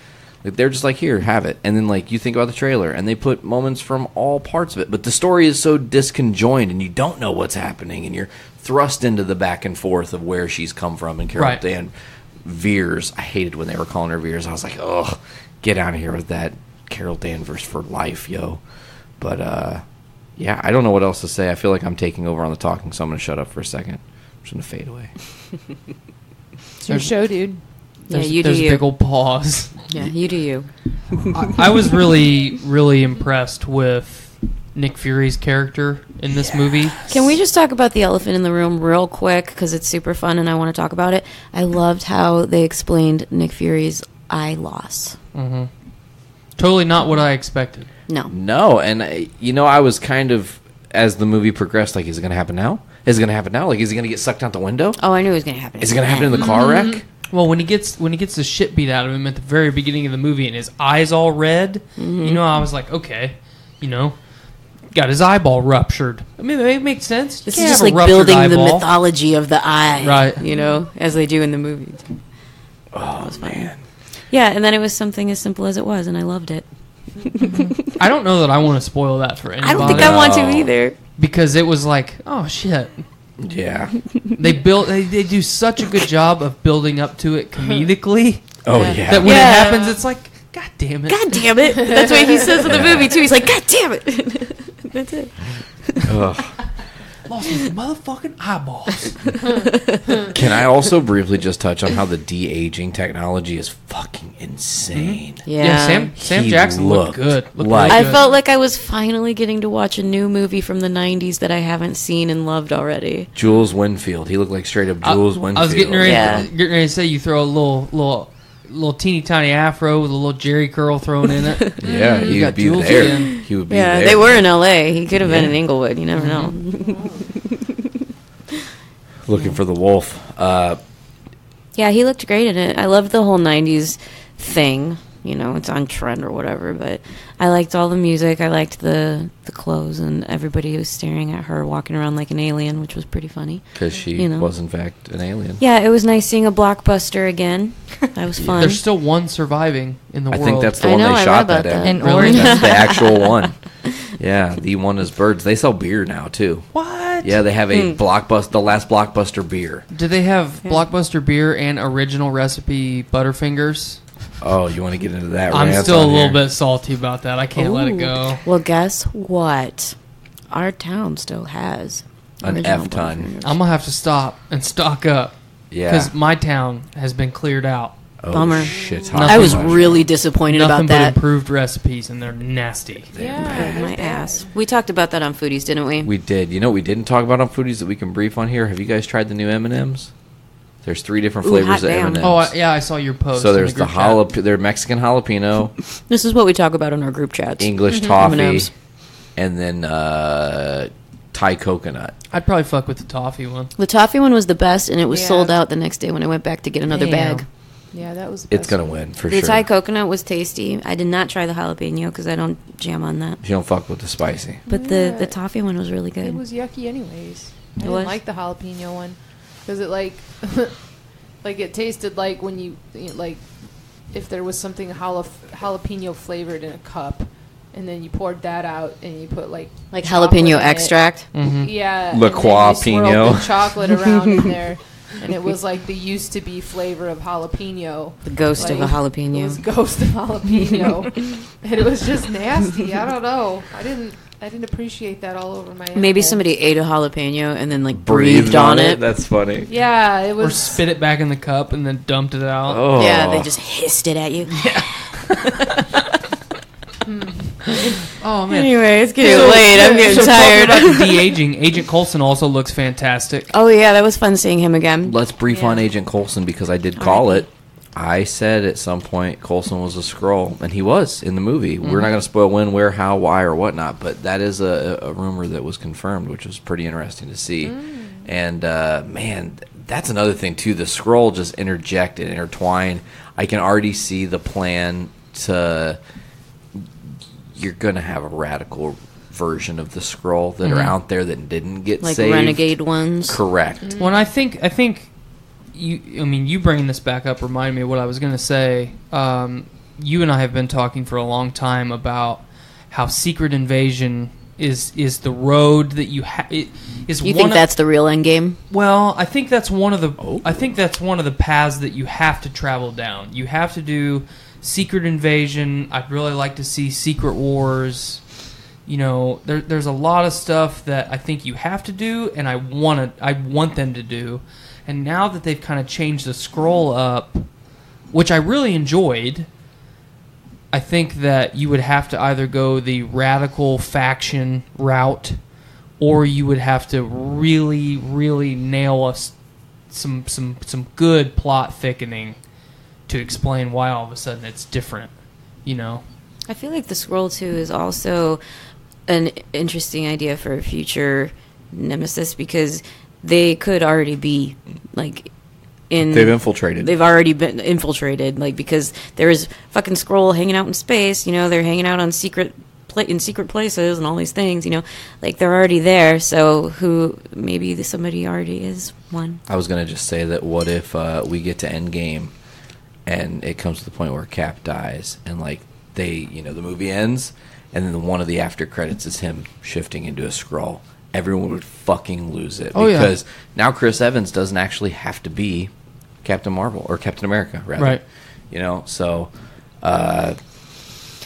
Like they're just like, here, have it. And then like you think about the trailer, and they put moments from all parts of it. But the story is so disconjoined, and you don't know what's happening, and you're thrust into the back and forth of where she's come from. And Carol Right. Dan Veers, I hated when they were calling her Veers. I was like, ugh, get out of here with that Carol Danvers for life, yo. But yeah, I don't know what else to say. I feel like I'm taking over on the talking, so I'm going to shut up for a second. I'm just going to fade away. It's your show, dude. There's, you do there's you. a big old pause. Yeah, you do you. I was really, really impressed with Nick Fury's character in this movie. Can we just talk about the elephant in the room real quick, because it's super fun and I want to talk about it. I loved how they explained Nick Fury's eye loss. Totally not what I expected. No. No, and I was kind of, as the movie progressed, like, is it going to happen now? Is it going to happen now? Like, is he going to get sucked out the window? Oh, I knew it was going to happen. Is it going to happen in the car wreck? Well, when he gets the shit beat out of him at the very beginning of the movie and his eyes all red, I was like, okay, got his eyeball ruptured. I mean, it makes sense. This You is can't just have a like ruptured building the eyeball. mythology of the eye. Right. As they do in the movies. Oh, man. Yeah, and then it was something as simple as it was, and I loved it. I don't know that I want to spoil that for anybody. I don't think I want to either. because it was like, oh shit. Yeah. They do such a good job of building up to it comedically Oh, yeah. that when it happens, it's like, God damn it. God damn it. That's what he says in the movie, too. He's like, God damn it. That's it. Ugh. Lost his motherfucking eyeballs. Can I also briefly just touch on how the de-aging technology is fucking insane? Yeah. Sam He Jackson looked looked good. like- I felt like I was finally getting to watch a new movie from the 90s that I haven't seen and loved already. Jules Winfield. He looked like straight up Jules Winfield. I was getting ready, Yeah. getting ready to say you throw a little teeny tiny afro with a little Jerry curl thrown in it. Yeah, You he got would be Jules there. again. He would be Yeah, there. they were in L.A. He could have been Yeah. in Inglewood. You never know. Looking for the wolf. Yeah, he looked great in it. I loved the whole 90s thing. You know, it's on trend or whatever, but I liked all the music. I liked the clothes, and everybody was staring at her walking around like an alien, which was pretty funny. Because she You know. was, in fact, an alien. Yeah, it was nice seeing a blockbuster again. That was fun. There's still one surviving in the I world. think that's the I one know, they I shot read about that that. in. In Oregon. That's the actual one. Yeah, the one is Birds. They sell beer now, too. What? Yeah, they have a the last Blockbuster beer. Do they have Blockbuster beer and original recipe Butterfingers? Oh, you want to get into that? I'm rant still a on little here? bit salty about that. I can't let it Ooh. go. Well, guess what? Our town still has An original F-ton. Butterfingers. I'm gonna have to stop and stock up Yeah. because my town has been cleared out. Oh, Bummer. shit. I was really disappointed Nothing about but that. improved recipes, and they're nasty. Yeah, My ass. We talked about that on Foodies, didn't we? We did. You know what we didn't talk about on Foodies that we can brief on here? Have you guys tried the new M&Ms? There's 3 different Ooh, flavors hot of damn. M&Ms. Oh, yeah, I saw your post. So in there's the group chat. they're Mexican jalapeno, This is what we talk about in our group chats. English toffee, M&Ms. and then Thai coconut. I'd probably fuck with the toffee one. The toffee one was the best, and it was Yeah. sold out the next day when I went back to get another Damn. bag. Yeah, that was the It's best going to one. win, for The sure. Thai coconut was tasty. I did not try the jalapeno because I don't jam on that. You don't fuck with the spicy. But Yeah. the toffee one was really good. It was yucky anyways. I It didn't was? like the jalapeno one because it like it tasted like when you like if there was something jalapeno flavored in a cup, and then you poured that out and you put like chocolate jalapeno in it. extract. Yeah, La and then you Croix swirled Pino. the chocolate around in there, and it was like the used to be flavor of jalapeno. The ghost of a Like, jalapeno. It was ghost of jalapeno, and it was just nasty. I don't know. I didn't appreciate that all over my. Maybe animal. somebody ate a jalapeno and then like breathed on it. That's funny. Yeah, it Or was. spit it back in the cup and then dumped it out. Oh. Yeah, they just hissed it at you. Oh, man. Anyway, it's getting So- late. I'm getting so talking tired. about the de-aging, Agent Coulson also looks fantastic. Oh yeah, that was fun seeing him again. Let's brief Yeah. on Agent Coulson because I did call it. I said at some point Coulson was a Skrull, and he was in the movie. We're not going to spoil when, where, how, why, or whatnot, but that is a rumor that was confirmed, which was pretty interesting to see. And, man, that's another thing, too. The Skrull just interject and intertwine. I can already see the plan to... You're going to have a radical version of the Skrull that are out there that didn't get Like saved. renegade ones. Correct. When I think you bringing this back up reminded me of what I was going to say. You and I have been talking for a long time about how Secret Invasion is the road that you is. You think that's the real end game? Well, I think that's one of the. I think that's one of the paths that you have to travel down. You have to do Secret Invasion. I'd really like to see Secret Wars. You know, there's a lot of stuff that I think you have to do, and I want them to do. And now that they've kind of changed the scroll up, which I really enjoyed, I think that you would have to either go the radical faction route, or you would have to really, really nail some good plot thickening to explain why all of a sudden it's different, you know? I feel like the Scroll 2 is also an interesting idea for a future Nemesis because they could already be like in. They've infiltrated. They've already been infiltrated, like because there is fucking Skrull hanging out in space. You know, they're hanging out on secret places and all these things. You know, like they're already there. So maybe somebody already is one. I was going to just say that what if we get to Endgame and it comes to the point where Cap dies and like the movie ends and then one of the after credits is him shifting into a Skrull. Everyone would fucking lose it because now Chris Evans doesn't actually have to be Captain Marvel or Captain America, rather. Right. You know, so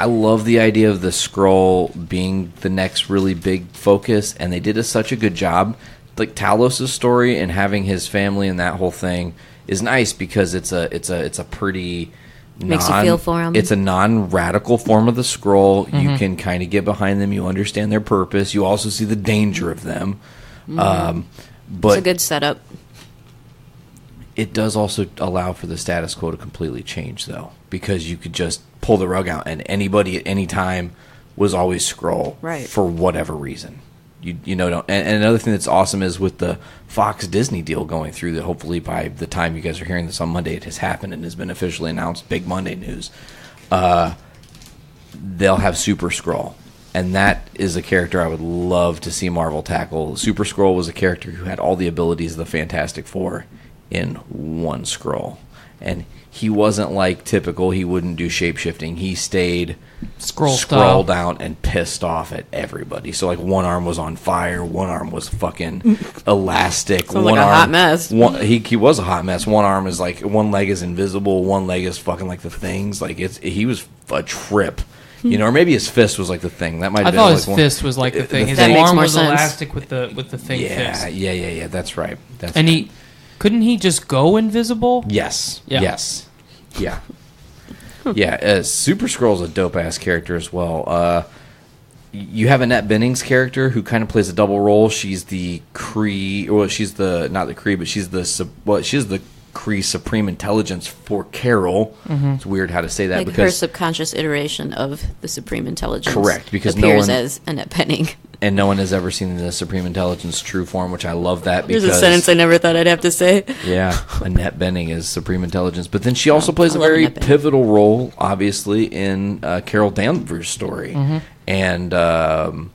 I love the idea of the Skrull being the next really big focus, and they did such a good job. Like Talos' story and having his family and that whole thing is nice because it's a pretty Makes you feel for them. It's a non-radical form of the Skrull. You can kind of get behind them. You understand their purpose. You also see the danger of them. But it's a good setup. It does also allow for the status quo to completely change, though, because you could just pull the rug out, and anybody at any time was always Skrull, right, for whatever reason. You know, don't. And another thing that's awesome is with the Fox Disney deal going through, that hopefully by the time you guys are hearing this on Monday, it has happened and has been officially announced. Big Monday news. They'll have Super Skrull. And that is a character I would love to see Marvel tackle. Super Skrull was a character who had all the abilities of the Fantastic Four in one Skrull. And he wasn't like typical, he wouldn't do shape-shifting. He stayed scroll down and pissed off at everybody. So like one arm was on fire, one arm was fucking elastic. Sounds one like a arm, hot mess. He was a hot mess. One arm is like, one leg is invisible, one leg is fucking like the Things. Like he was a trip. You know, or maybe his fist was like the Thing. That might have been. I thought his fist was like the Thing. His arm was elastic with the Thing fist. Yeah. That's right. Couldn't he just go invisible? Yes. Yeah. Yes. Yeah. Yeah. Super Skrull's a dope ass character as well. You have Annette Bening's character who kind of plays a double role. She's the Kree, well, she's not the Kree, but she's the Kree Supreme Intelligence for Carol. It's weird how to say that, like because her subconscious iteration of the Supreme Intelligence. Correct, because appears as Annette Bening. And no one has ever seen the Supreme Intelligence true form, which I love that. There's a sentence I never thought I'd have to say. Yeah, Annette Bening is Supreme Intelligence. But then she also plays a very pivotal role, obviously, in Carol Danvers' story. And a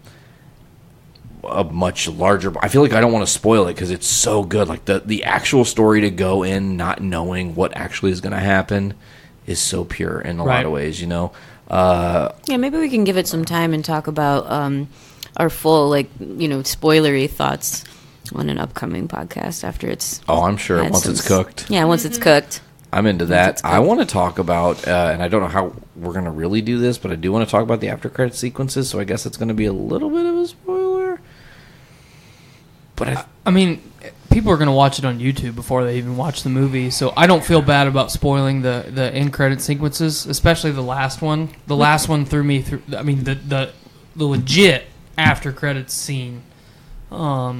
much larger... I feel like I don't want to spoil it because it's so good. Like, the actual story to go in not knowing what actually is going to happen is so pure in a lot of ways, you know? Yeah, maybe we can give it some time and talk about... our full, spoilery thoughts on an upcoming podcast after it's... Oh, I'm sure. Once it's cooked. Yeah, once it's cooked. I'm into that. I want to talk about, and I don't know how we're going to really do this, but I do want to talk about the after credit sequences, so I guess it's going to be a little bit of a spoiler. But I mean, people are going to watch it on YouTube before they even watch the movie, so I don't feel bad about spoiling the end credit sequences, especially the last one. The last one threw me through... I mean, the legit... after credits scene. I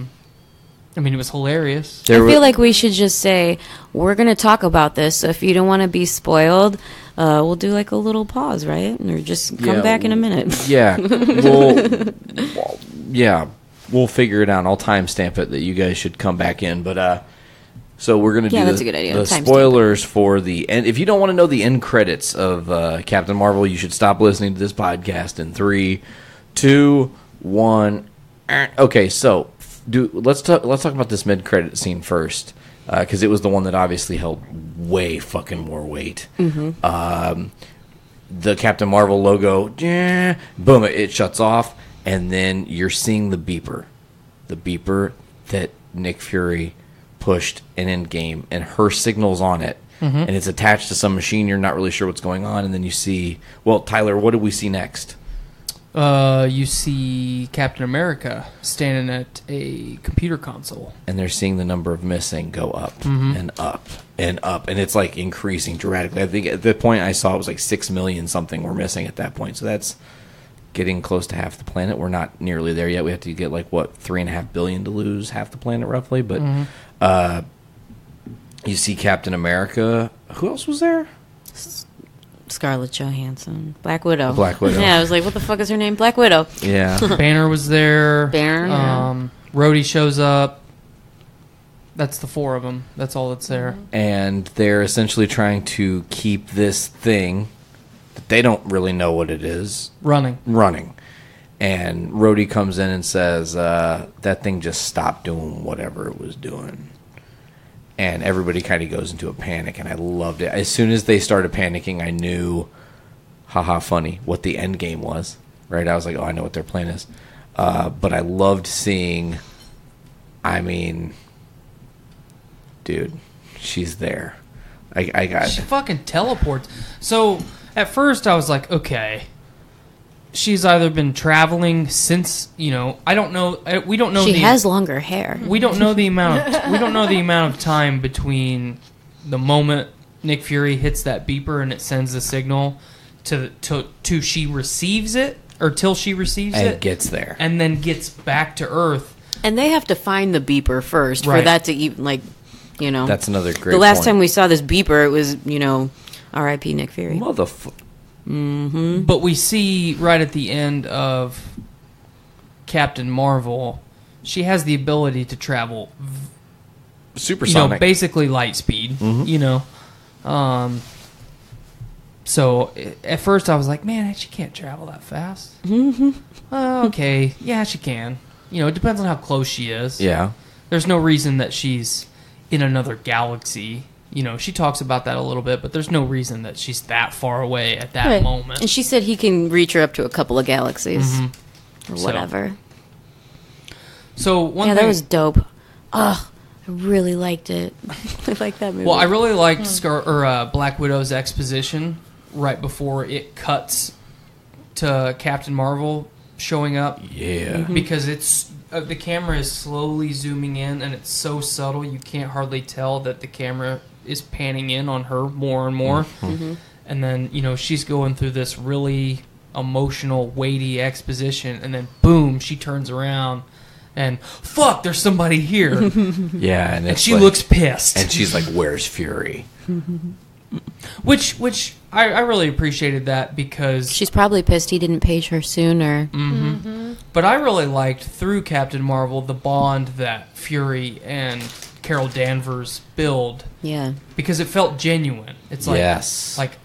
mean, it was hilarious. I feel like we should just say we're going to talk about this, so if you don't want to be spoiled, we'll do like a little pause, right? Or just come back in a minute. Yeah. We'll figure it out. I'll timestamp it that you guys should come back in. But so we're going to do that's a good idea. The spoilers for the end. If you don't want to know the end credits of Captain Marvel, you should stop listening to this podcast in 3, 2, 1. Okay, so let's talk about this mid-credit scene first, because it was the one that obviously held way fucking more weight. The Captain Marvel logo, boom, it shuts off, and then you're seeing the beeper that Nick Fury pushed in Endgame, and her signal's on it, and it's attached to some machine. You're not really sure what's going on, and then you see, well, Tyler, what did we see next? You see Captain America standing at a computer console. And they're seeing the number of missing go up and up and up. And it's like increasing dramatically. I think at the point I saw it was like 6 million something were missing at that point. So that's getting close to half the planet. We're not nearly there yet. We have to get like, 3.5 billion to lose half the planet roughly. But you see Captain America. Who else was there? Scarlett Johansson. Black Widow. Yeah, I was like, what the fuck is her name? Black Widow. Yeah. Banner was there. Banner. Rhodey shows up. That's the 4 of them. That's all that's there. And they're essentially trying to keep this thing that they don't really know what it is. Running. And Rhodey comes in and says, that thing just stopped doing whatever it was doing. And everybody kind of goes into a panic, and I loved it. As soon as they started panicking, I knew, haha, funny, what the end game was. Right? I was like, oh, I know what their plan is. But I loved seeing, I mean, dude, she's there. I got She fucking teleports. So, at first, I was like, okay, she's either been traveling since, I don't know. We don't know. She has longer hair. We don't know the amount of time between the moment Nick Fury hits that beeper and it sends the signal to she receives it, or till she receives it and gets there, and then gets back to Earth. And they have to find the beeper first for that to even That's another great. The last point. time we saw this beeper, it was R.I.P. Nick Fury. Mm-hmm. But we see right at the end of Captain Marvel, she has the ability to travel supersonic, basically light speed. Mm-hmm. So at first I was like, man, she can't travel that fast. Okay, yeah, she can. It depends on how close she is. Yeah. There's no reason that she's in another galaxy. She talks about that a little bit, but there's no reason that she's that far away at that moment. And she said he can reach her up to a couple of galaxies. Or So- whatever. So one thing, that was dope. Oh, I really liked it. I like that movie. well, I really liked Black Widow's exposition right before it cuts to Captain Marvel showing up. Yeah. Because it's the camera is slowly zooming in, and it's so subtle you can't hardly tell that the camera is panning in on her more and more. And then she's going through this really emotional, weighty exposition, and then boom, she turns around and fuck, there's somebody here. Yeah, and she looks pissed, and she's like, "Where's Fury?" Which I really appreciated that, because she's probably pissed he didn't page her sooner. But I really liked, through Captain Marvel, the bond that Fury and Carol Danvers build. Yeah. Because it felt genuine. It's like, yes, like,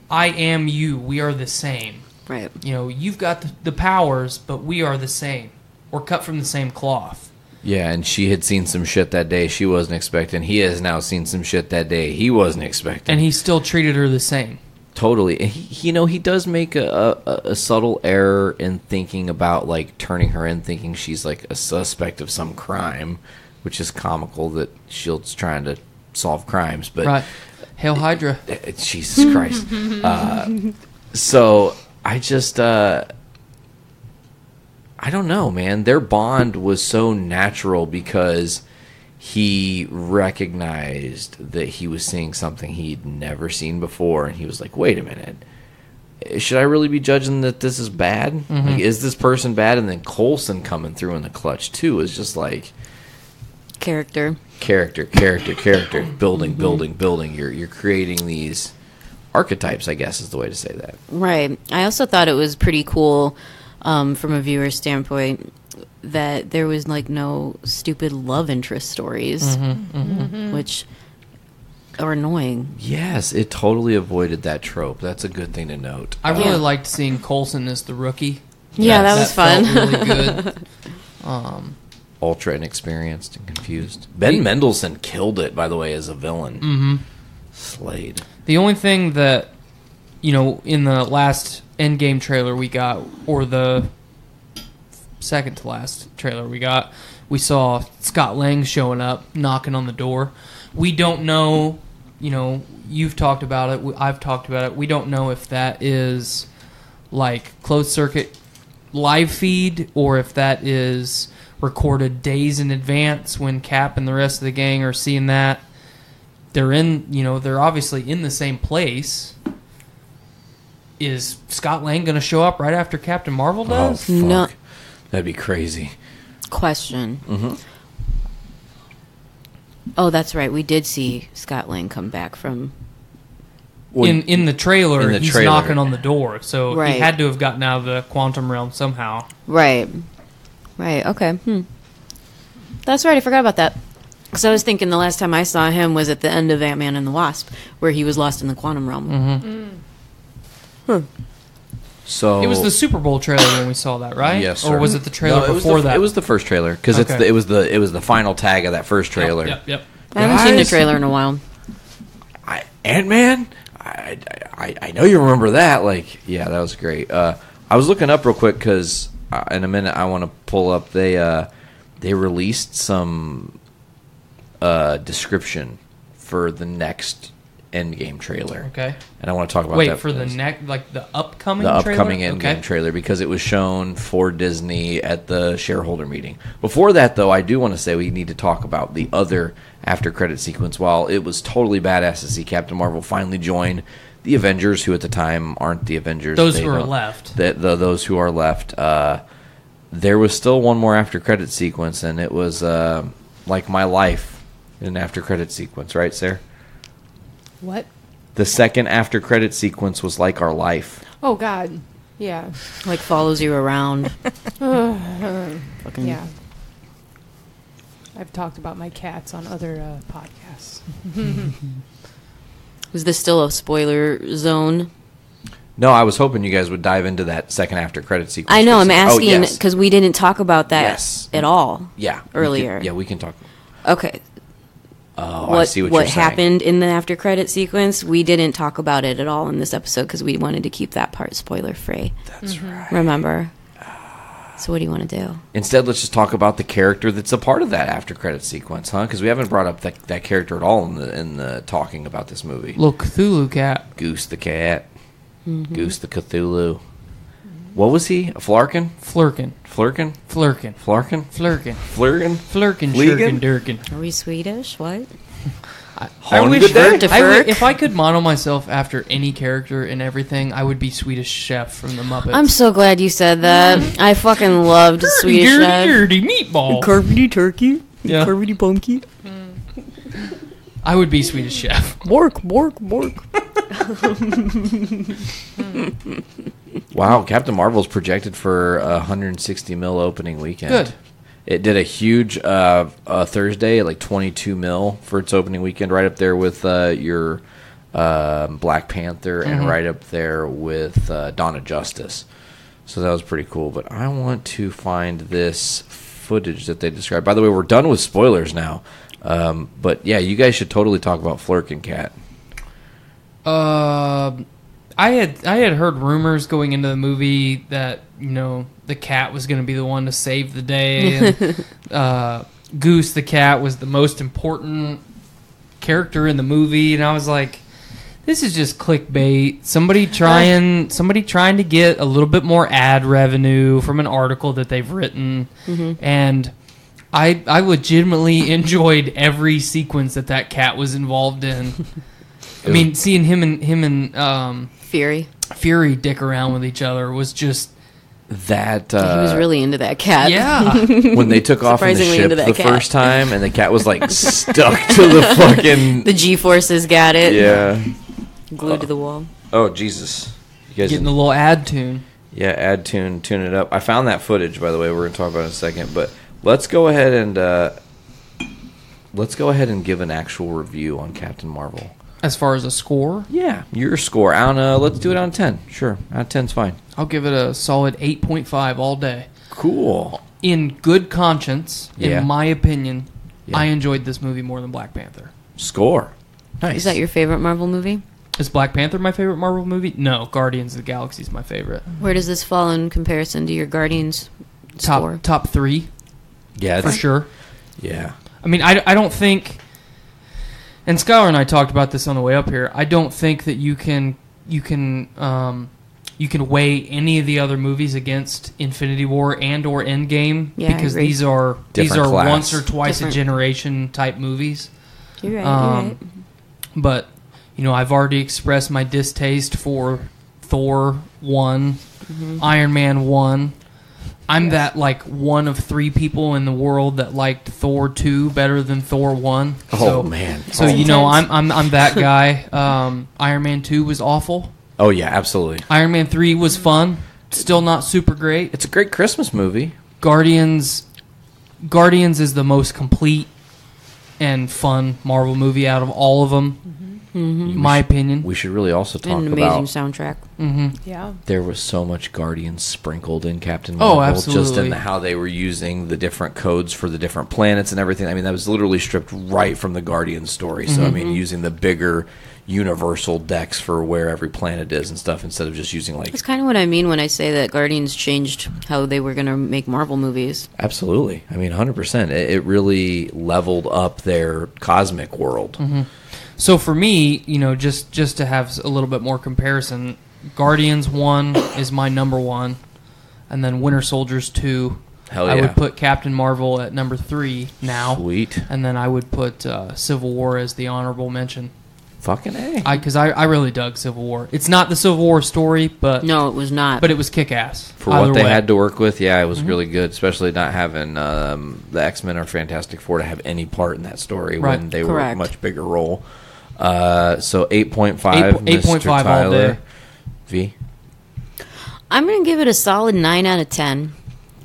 I am you. We are the same. Right. You've got the powers, but we are the same. We're cut from the same cloth. Yeah, and she had seen some shit that day she wasn't expecting. He has now seen some shit that day he wasn't expecting. And he still treated her the same. Totally. And he does make a subtle error in thinking about, like, turning her in, thinking she's, like, a suspect of some crime, which is comical that S.H.I.E.L.D.'s trying to solve crimes. But right. Hail Hydra. Jesus Christ. So, I just... I don't know, man. Their bond was so natural because he recognized that he was seeing something he'd never seen before, and he was like, wait a minute. Should I really be judging that this is bad? Like, is this person bad? And then Coulson coming through in the clutch, too, is just like... Character. Building. You're creating these archetypes, I guess is the way to say that. Right. I also thought it was pretty cool... from a viewer's standpoint, that there was like no stupid love interest stories, which are annoying. Yes, it totally avoided that trope. That's a good thing to note. I really liked seeing Coulson as the rookie. Yeah, that was fun. Felt really good. Ultra inexperienced and confused. Ben Mendelsohn killed it, by the way, as a villain. Slayed. The only thing that, in the last Endgame trailer we got, or the second to last trailer we saw Scott Lang showing up, knocking on the door. We don't know, you've talked about it, I've talked about it, we don't know if that is like closed circuit live feed, or if that is recorded days in advance when Cap and the rest of the gang are seeing that. They're obviously in the same place. Is Scott Lang going to show up right after Captain Marvel does? Oh, fuck. No. That'd be crazy. Question. Oh, that's right. We did see Scott Lang come back from... In the trailer, he's trailer. knocking on the door, so Right. he had to have gotten out of the quantum realm somehow. Right. Okay. That's right. I forgot about that. Because I was thinking the last time I saw him was at the end of Ant-Man and the Wasp, where he was lost in the quantum realm. So It was the Super Bowl trailer when we saw that, right? Yes, sir. Or was it the trailer No, before that? It was the first trailer because Okay. it was the final tag of that first trailer. Yep. I haven't seen the Guys. trailer in a while. Ant-Man? I know you remember that. Like, yeah, that was great. I was looking up real quick because in a minute I want to pull up. They released some description for the next Endgame trailer. Okay. And I want to talk about Wait, that. for the the upcoming the trailer? upcoming Endgame trailer, because it was shown for Disney at the shareholder meeting. Before that, though, I do want to say we need to talk about the other after-credit sequence. While it was totally badass to see Captain Marvel finally join the Avengers, who at the time aren't the Avengers. Those who are left. Those who are left. There was still one more after-credit sequence, and it was like my life in an after-credit sequence. Right, Sarah? What? The second after-credit sequence was like our life. Oh, God. Yeah. Like follows you around. Fucking yeah. I've talked about my cats on other podcasts. Was this still a spoiler zone? No, I was hoping you guys would dive into that second after-credit sequence. I know, I'm asking yes. because we didn't talk about that at all. Yeah. Earlier. We can talk. Okay. Oh, I see what you're saying. Happened in the after credit sequence? We didn't talk about it at all in this episode because we wanted to keep that part spoiler free. That's right. Remember? So what do you want to do? Instead, let's just talk about the character that's a part of that after credit sequence, huh? Because we haven't brought up that character at all in the talking about this movie. Little Cthulhu cat. Goose the cat. Mm-hmm. Goose the Cthulhu. What was he? A Flarkin? Flurkin. Flurkin? Flurkin. Flarkin? Flurkin. Flurkin? Flurkin. Fleegan? Shurkin. Durkin. Are we Swedish? What? I wish good day. if I could model myself after any character and everything, I would be Swedish Chef from the Muppets. I'm so glad you said that. I fucking loved Swedish Chef. Dirty meatball. Carvedy turkey. Yeah. Carvedy punky. I would be Swedish Chef. Bork, bork, bork. Wow, Captain Marvel's projected for a 160 mil opening weekend. Good. It did a huge Thursday, like 22 mil for its opening weekend, right up there with your Black Panther and right up there with Dawn of Justice. So that was pretty cool. But I want to find this footage that they described. By the way, we're done with spoilers now. But yeah, you guys should totally talk about Flurkin Cat. I had heard rumors going into the movie that, you know, the cat was going to be the one to save the day. And, Goose the cat was the most important character in the movie, and I was like, this is just clickbait. Somebody trying to get a little bit more ad revenue from an article that they've written. And I legitimately enjoyed every sequence that cat was involved in. I mean, seeing him and Fury dick around with each other was just that. He was really into that cat. Yeah. When they took off in the ship the first time, and the cat was like stuck to the fucking. The G-forces got it. Yeah. Glued to the wall. Oh Jesus! You guys getting the little ad tune. Yeah, ad tune it up. I found that footage, by the way. We're gonna talk about it in a second, but let's go ahead and give an actual review on Captain Marvel. As far as a score? Yeah, your score. Let's do it on 10. Sure, out of 10's fine. I'll give it a solid 8.5 all day. Cool. In good conscience, in my opinion, I enjoyed this movie more than Black Panther. Score. Nice. Is that your favorite Marvel movie? Is Black Panther my favorite Marvel movie? No, Guardians of the Galaxy is my favorite. Where does this fall in comparison to your Guardians score? Top 3. Yeah, for sure. Yeah. I mean, I don't think, and Skyler and I talked about this on the way up here. I don't think that you can weigh any of the other movies against Infinity War and or Endgame because these are once or twice a generation type movies. You're right. But you know, I've already expressed my distaste for Thor 1, Iron Man 1. I'm that like one of 3 people in the world that liked Thor 2 better than Thor 1. Oh man! So you know, I'm that guy. Iron Man 2 was awful. Oh yeah, absolutely. Iron Man 3 was fun. Still not super great. It's a great Christmas movie. Guardians is the most complete and fun Marvel movie out of all of them. My opinion. We should really also talk an about amazing soundtrack. Yeah. There was so much Guardians sprinkled in Captain Marvel. Oh, absolutely. Just in how they were using the different codes for the different planets and everything. I mean, that was literally stripped right from the Guardians story. So, I mean, using the bigger universal decks for where every planet is and stuff instead of just using like... That's kind of what I mean when I say that Guardians changed how they were going to make Marvel movies. Absolutely. I mean, 100%. It really leveled up their cosmic world. So for me, just to have a little bit more comparison, Guardians 1 is my number 1, and then Winter Soldiers 2. Hell yeah. I would put Captain Marvel at number 3 now. Sweet. And then I would put Civil War as the honorable mention. Fucking A. Because I really dug Civil War. It's not the Civil War story, but... No, it was not. But it was kick-ass. For what they had to work with, it was really good, especially not having the X-Men or Fantastic Four to have any part in that story when they were a much bigger role. So 8.5, 8.5 all day. V? I'm going to give it a solid 9 out of 10.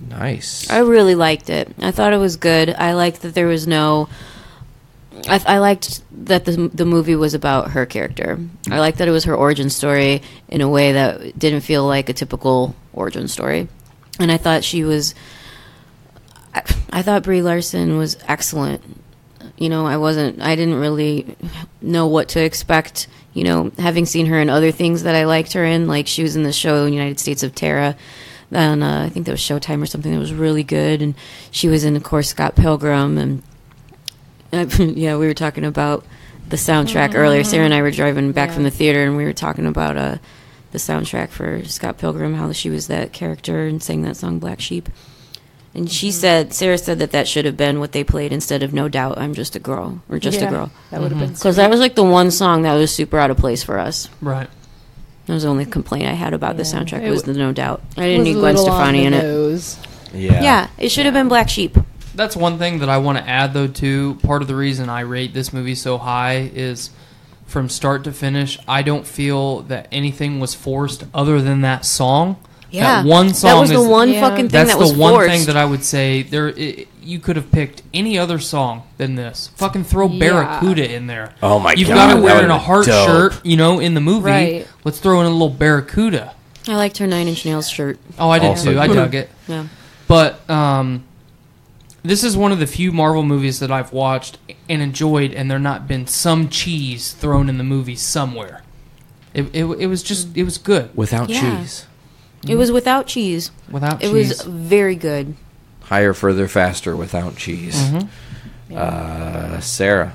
Nice. I really liked it. I thought it was good. I liked that there was no... I liked that the movie was about her character. I liked that it was her origin story in a way that didn't feel like a typical origin story. And I thought she was... I thought Brie Larson was excellent. I didn't really know what to expect, having seen her in other things that I liked her in. Like, she was in the show United States of Terra. And I think that was Showtime or something that was really good. And she was in, of course, Scott Pilgrim. And we were talking about the soundtrack earlier. Sarah and I were driving back from the theater, and we were talking about the soundtrack for Scott Pilgrim, how she was that character and sang that song Black Sheep. And Sarah said that should have been what they played instead of No Doubt, I'm Just a Girl, or Just a Girl. That would have been because that was like the one song that was super out of place for us. Right. That was the only complaint I had about the soundtrack was the No Doubt. I didn't need Gwen Stefani in it. Yeah, it should have been Black Sheep. That's one thing that I want to add, though, too. Part of the reason I rate this movie so high is from start to finish, I don't feel that anything was forced other than that song. Yeah. That one song that was the one fucking thing that was That's the one forced. thing that I would say. You could have picked any other song than this. Fucking throw Barracuda in there. Oh, my God. You've got her wearing a heart shirt, in the movie. Right. Let's throw in a little Barracuda. I liked her 9 Inch Nails shirt. Oh, I did too. I dug it. Yeah. But this is one of the few Marvel movies that I've watched and enjoyed, and there not been some cheese thrown in the movie somewhere. It was good. Without cheese. It was without cheese. It was very good. Higher, further, faster without cheese. Sarah,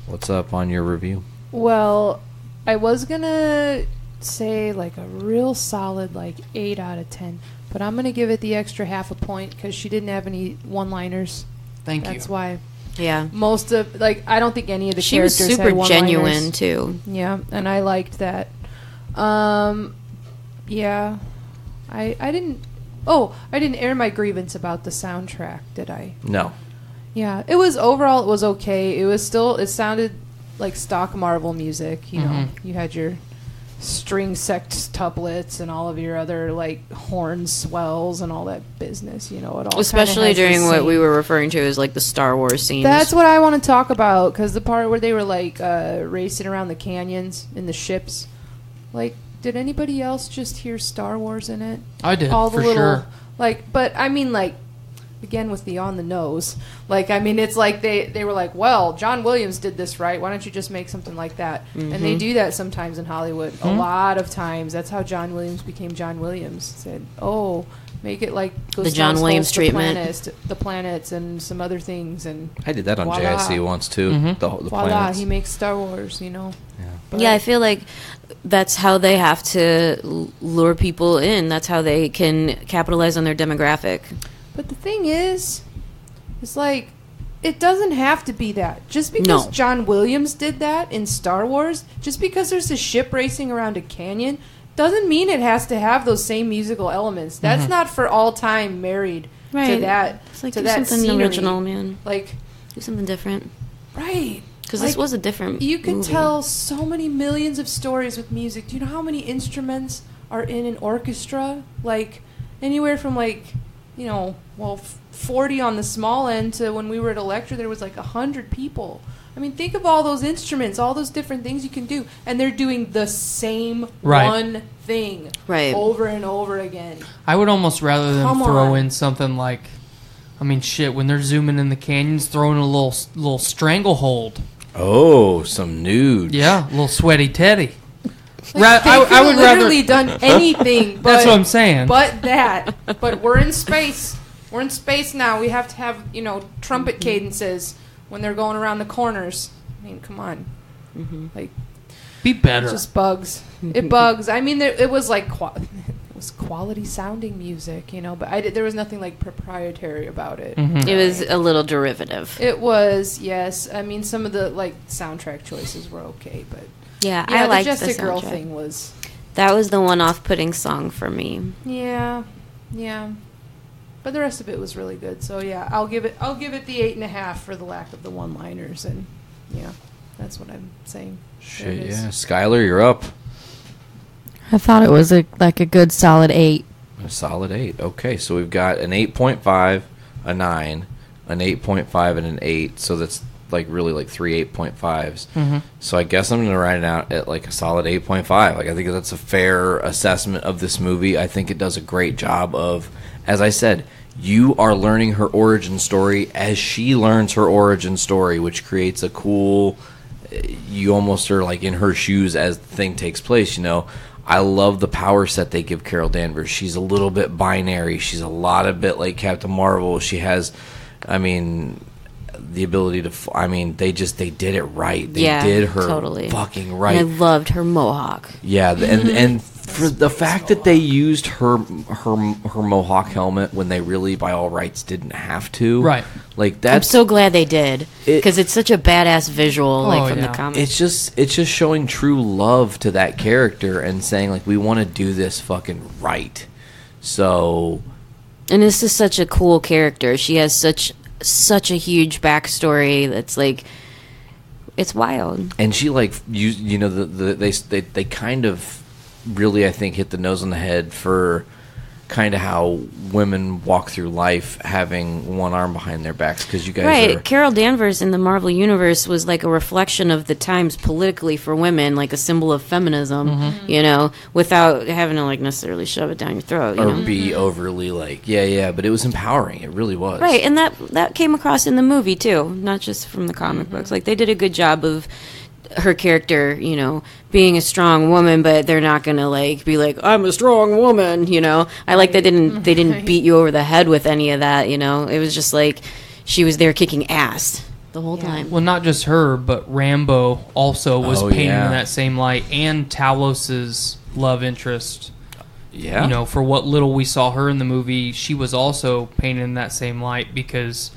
what's up on your review? Well, I was going to say like a real solid 8 out of 10. But I'm going to give it the extra half a point because she didn't have any one-liners. Thank you. That's why. Yeah. Most of, I don't think any of the characters had one-liners. She was super genuine, too. Yeah, and I liked that. Yeah. I didn't air my grievance about the soundtrack, did I? No. Yeah. It was okay. It sounded like stock Marvel music, know. You had your string sextuplets and all of your other horn swells and all that business, it all especially during what we were referring to as the Star Wars scenes. That's what I want to talk about, because the part where they were racing around the canyons in the ships, did anybody else just hear Star Wars in it? I did, all the for sure. But I mean, again with the on the nose, it's they were well, John Williams did this right, why don't you just make something like that? And they do that sometimes in Hollywood. A lot of times that's how John Williams became John Williams. Said, make it the John Williams treatment, the planets and some other things. And I did that on JIC once too. The voila, planets. he makes Star Wars, Yeah, I feel like that's how they have to lure people in. That's how they can capitalize on their demographic. But the thing is, it's it doesn't have to be that. Just because John Williams did that in Star Wars, just because there's a ship racing around a canyon, doesn't mean it has to have those same musical elements. That's not for all time married to that. It's to do that something scenery. original, man. Do something different. Right. Because this was a different You can movie. tell so many millions of stories with music. Do you know how many instruments are in an orchestra? Anywhere from 40 on the small end to when we were at a lecture, there was 100 people. I mean, think of all those instruments, all those different things you can do, and they're doing the same one thing over and over again. I would almost rather them throw in something when they're zooming in the canyons, throw in a little stranglehold. Oh, some nude. Yeah, a little sweaty teddy. I would literally done anything. But, that's what I'm saying. But we're in space. We're in space now. We have to have trumpet cadences when they're going around the corners. I mean, come on. Like, Be better. it just bugs. It bugs. I mean, it was like it was quality sounding music, you know, but there was nothing like proprietary about it. It was a little derivative. It was, yes. I mean, some of the like soundtrack choices were okay, but Yeah, I liked the Just the a Girl soundtrack. thing was. That was the one off-putting song for me. Yeah. But the rest of it was really good. So yeah, I'll give it the 8.5 for the lack of the one-liners, and yeah, that's what I'm saying. There it Shit, is. yeah. Skyler, you're up. I thought it was a good solid 8. A solid 8. Okay, so we've got an 8.5, a 9, an 8.5, and an 8. So that's like really like 3 8.5s. So I guess I'm going to write it out at like a solid 8.5. Like I think that's a fair assessment of this movie. I think it does a great job of, as I said, you are learning her origin story as she learns her origin story, which creates a cool, you almost are like in her shoes as the thing takes place, you know. I love the power set they give Carol Danvers. She's a little bit binary. She's a lot of bit like Captain Marvel. She has, I mean, the ability to, they did it right. They did her totally. fucking right. And I loved her mohawk. Yeah, and for the fact that they used her mohawk helmet when they really, by all rights, didn't have to. Right. Like that's. I'm so glad they did, because it's such a badass visual, from the comics. It's just showing true love to that character and saying like we want to do this fucking right. So. And this is such a cool character. She has such a huge backstory that's like, it's wild. And she like they kind of really, I think, hit the nose on the head for kind of how women walk through life having one arm behind their backs, because you guys are... Carol Danvers in the Marvel Universe was like a reflection of the times politically for women, like a symbol of feminism, you know, without having to like necessarily shove it down your throat, you or know? be overly like, but it was empowering. It really was. Right, and that came across in the movie too, not just from the comic books. Like they did a good job of her character, you know, being a strong woman, but they're not gonna like be like, I'm a strong woman, you know. I like they didn't beat you over the head with any of that, you know. It was just like she was there kicking ass the whole time. Well, not just her, but Rambo also was painted yeah. in that same light, and Talos's love interest. Yeah. You know, for what little we saw her in the movie, she was also painted in that same light, because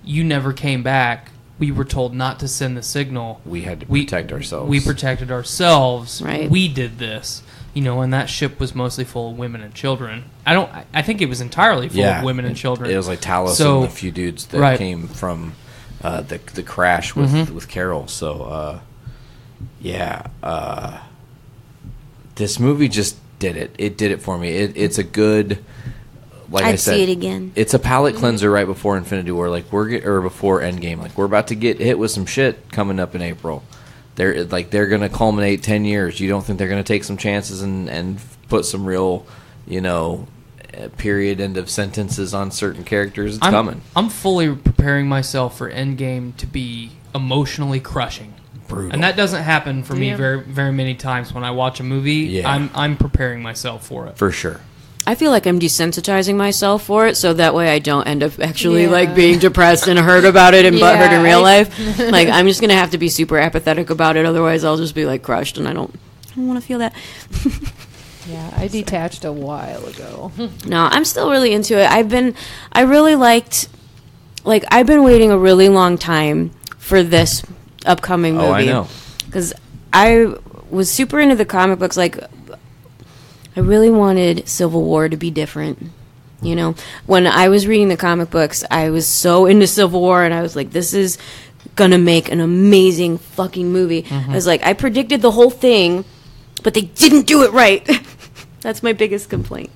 you never came back. We were told not to send the signal. We had to protect ourselves. We protected ourselves. Right. We did this. You know, and that ship was mostly full of women and children. I think it was entirely full of women and children. It was like Talos and the few dudes that came from the crash with Carol. So, this movie just did it. It did it for me. It's a good... Like I'd I said, see it again. It's a palate cleanser right before Infinity War, or before Endgame. Like we're about to get hit with some shit coming up in April. They're gonna culminate 10 years. You don't think they're gonna take some chances and put some real, you know, period end of sentences on certain characters? It's coming. I'm fully preparing myself for Endgame to be emotionally crushing. Brutal. And that doesn't happen for me very, very many times when I watch a movie. Yeah. I'm preparing myself for it. For sure. I feel like I'm desensitizing myself for it, so that way I don't end up actually like being depressed and hurt about it and butthurt in real life. Like I'm just gonna have to be super apathetic about it, otherwise I'll just be like crushed, and I don't want to feel that. Yeah, I detached a while ago. No, I'm still really into it. I've been waiting a really long time for this upcoming movie. Oh, I know. Because I was super into the comic books, like. I really wanted Civil War to be different. You know, when I was reading the comic books, I was so into Civil War, and I was like, this is gonna make an amazing fucking movie. I was like, I predicted the whole thing, but they didn't do it right. That's my biggest complaint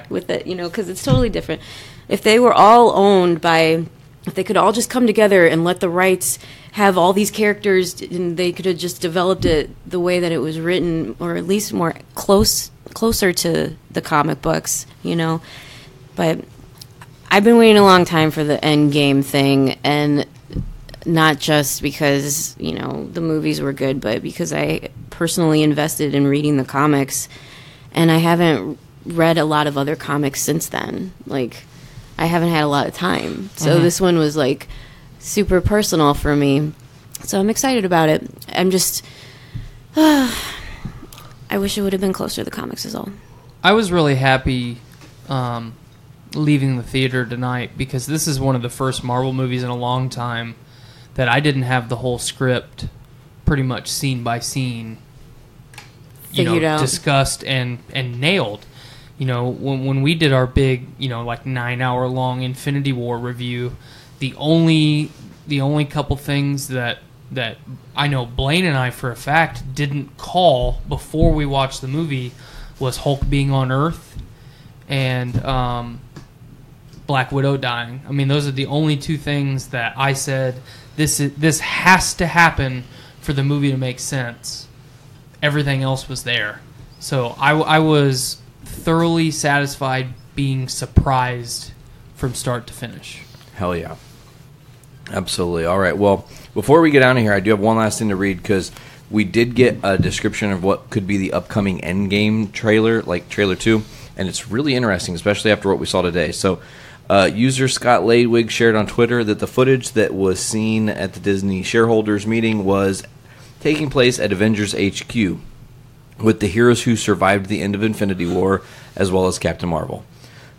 with it, you know, because it's totally different. If they were all owned by, if they could all just come together and let the rights have all these characters, and they could have just developed it the way that it was written, or at least more closer to the comic books, you know. But I've been waiting a long time for the Endgame thing, and not just because, you know, the movies were good, but because I personally invested in reading the comics, and I haven't read a lot of other comics since then. Like, I haven't had a lot of time. So this one was, like, super personal for me. So I'm excited about it. I'm just... I wish it would have been closer to the comics is all. I was really happy leaving the theater tonight because this is one of the first Marvel movies in a long time that I didn't have the whole script pretty much scene by scene Figured out. discussed and nailed. When we did our big, like 9-hour long Infinity War review, the only couple things that I know Blaine and I for a fact didn't call before we watched the movie was Hulk being on Earth and Black Widow dying. I mean, those are the only two things that I said this has to happen for the movie to make sense. Everything else was there. So I was thoroughly satisfied being surprised from start to finish. Hell yeah. Absolutely. All right. Well, before we get out of here, I do have one last thing to read because we did get a description of what could be the upcoming Endgame trailer, like trailer 2, and it's really interesting, especially after what we saw today. So, user Scott Ladwig shared on Twitter that the footage that was seen at the Disney shareholders meeting was taking place at Avengers HQ with the heroes who survived the end of Infinity War, as well as Captain Marvel.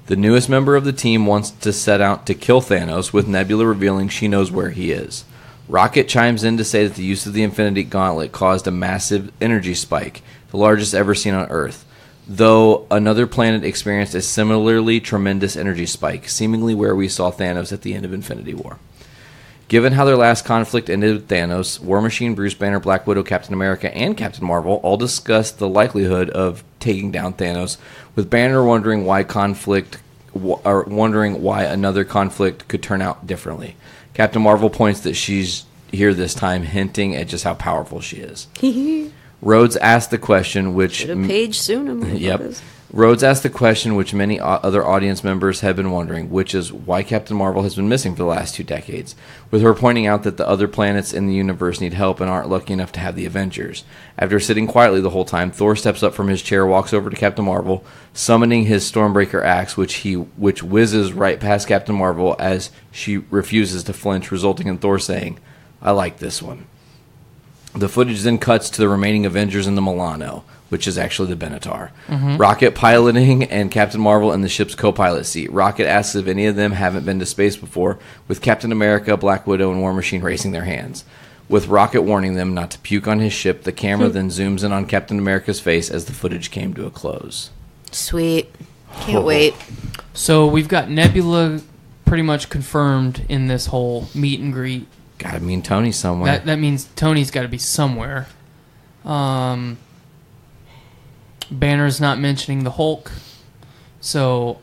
The newest member of the team wants to set out to kill Thanos, with Nebula revealing she knows where he is. Rocket chimes in to say that the use of the Infinity Gauntlet caused a massive energy spike, the largest ever seen on Earth, though another planet experienced a similarly tremendous energy spike, seemingly where we saw Thanos at the end of Infinity War. Given how their last conflict ended with Thanos, War Machine, Bruce Banner, Black Widow, Captain America, and Captain Marvel all discussed the likelihood of taking down Thanos, with Banner wondering why another conflict could turn out differently. Captain Marvel points that she's here this time, hinting at just how powerful she is. Rhodes asked the question, which Should have paged sooner. Yep. Rhodes asked the question which many other audience members have been wondering, which is why Captain Marvel has been missing for the last 2 decades, with her pointing out that the other planets in the universe need help and aren't lucky enough to have the Avengers. After sitting quietly the whole time, Thor steps up from his chair, walks over to Captain Marvel, summoning his Stormbreaker axe, which whizzes right past Captain Marvel as she refuses to flinch, resulting in Thor saying, "I like this one." The footage then cuts to the remaining Avengers in the Milano, which is actually the Benatar. Rocket piloting and Captain Marvel in the ship's co-pilot seat. Rocket asks if any of them haven't been to space before, with Captain America, Black Widow, and War Machine raising their hands. With Rocket warning them not to puke on his ship, the camera then zooms in on Captain America's face as the footage came to a close. Sweet. Can't wait. So we've got Nebula pretty much confirmed in this whole meet and greet. Gotta mean Tony somewhere. That means Tony's got to be somewhere. Banner's not mentioning the Hulk. So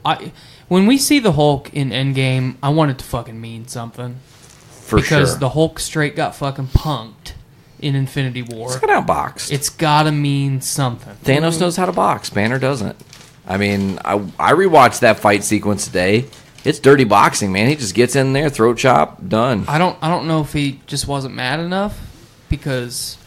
when we see the Hulk in Endgame, I want it to fucking mean something. Because the Hulk straight got fucking punked in Infinity War. It's got outboxed. It's got to mean something. Thanos knows how to box. Banner doesn't. I mean, I rewatched that fight sequence today. It's dirty boxing, man. He just gets in there, throat chop, done. I don't know if he just wasn't mad enough, because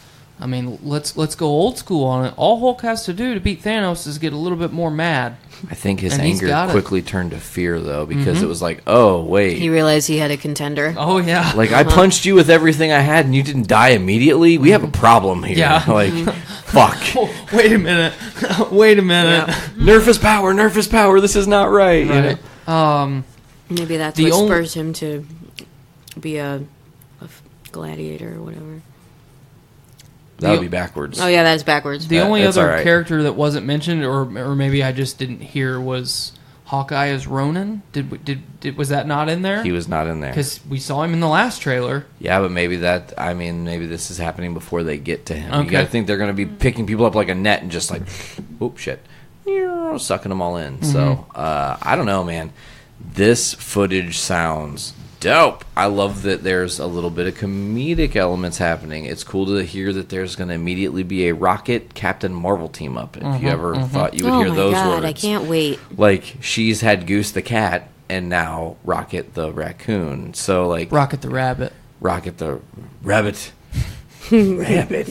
I mean, let's go old school on it. All Hulk has to do to beat Thanos is get a little bit more mad. I think his anger quickly turned to fear, though, because it was like, oh, wait. He realized he had a contender. Oh, yeah. Like, I punched you with everything I had, and you didn't die immediately? We have a problem here. Yeah. Like, fuck. Oh, wait a minute. Wait a minute. Yeah. Nerf his power. This is not right. Right. You know? Maybe that's what spurs him to be a gladiator or whatever. That would be backwards. Oh, yeah, that's backwards. The only other character that wasn't mentioned, or maybe I just didn't hear, was Hawkeye as Ronin. Was that not in there? He was not in there. Because we saw him in the last trailer. Yeah, but maybe maybe this is happening before they get to him. Okay. You gotta think they're gonna be picking people up like a net and just like, oop, shit. Sucking them all in. So, I don't know, man. This footage sounds dope. I love that there's a little bit of comedic elements happening. It's cool to hear that there's going to immediately be a Rocket Captain Marvel team up. If you ever thought you would hear those words. Oh my god, I can't wait. Like, she's had Goose the cat, and now Rocket the raccoon. So, like... Rocket the rabbit. Rocket the rabbit. Rabbit.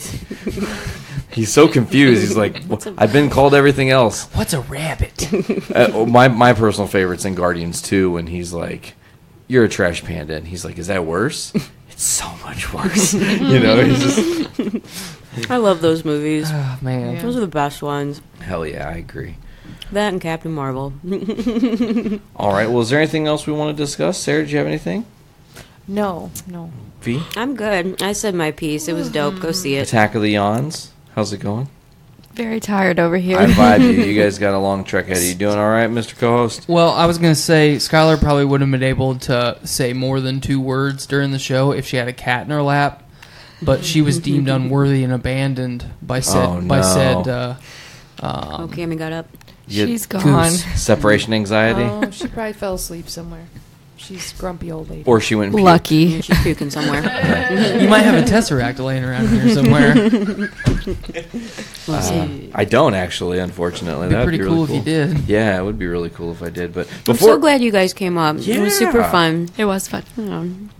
He's so confused. He's like, I've been called everything else. What's a rabbit? My personal favorite's in Guardians 2 when he's like, you're a trash panda. And he's like, is that worse? It's so much worse. You know, he's just... I love those movies. Oh, man. Those are the best ones. Hell yeah, I agree. That and Captain Marvel. All right, well, is there anything else we want to discuss? Sarah, do you have anything? No. V? I'm good. I said my piece. It was dope. Go see it. Attack of the Yawns. How's it going? Very tired over here. I vibe you. You guys got a long trek ahead. Are you doing all right, Mr. Co-host? Well, I was going to say, Skylar probably wouldn't have been able to say more than 2 words during the show if she had a cat in her lap, but she was deemed unworthy and abandoned by said... Cammy got up. She's gone. Goose. Separation anxiety? Oh, she probably fell asleep somewhere. She's a grumpy old lady. Or she went and puked. Lucky. She's puking somewhere. You might have a Tesseract laying around here somewhere. I don't, actually, unfortunately. It'd be That'd pretty be cool really if you did. Yeah, it would be really cool if I did. But I'm before, so glad you guys came up. It was super Yeah. fun. It was fun.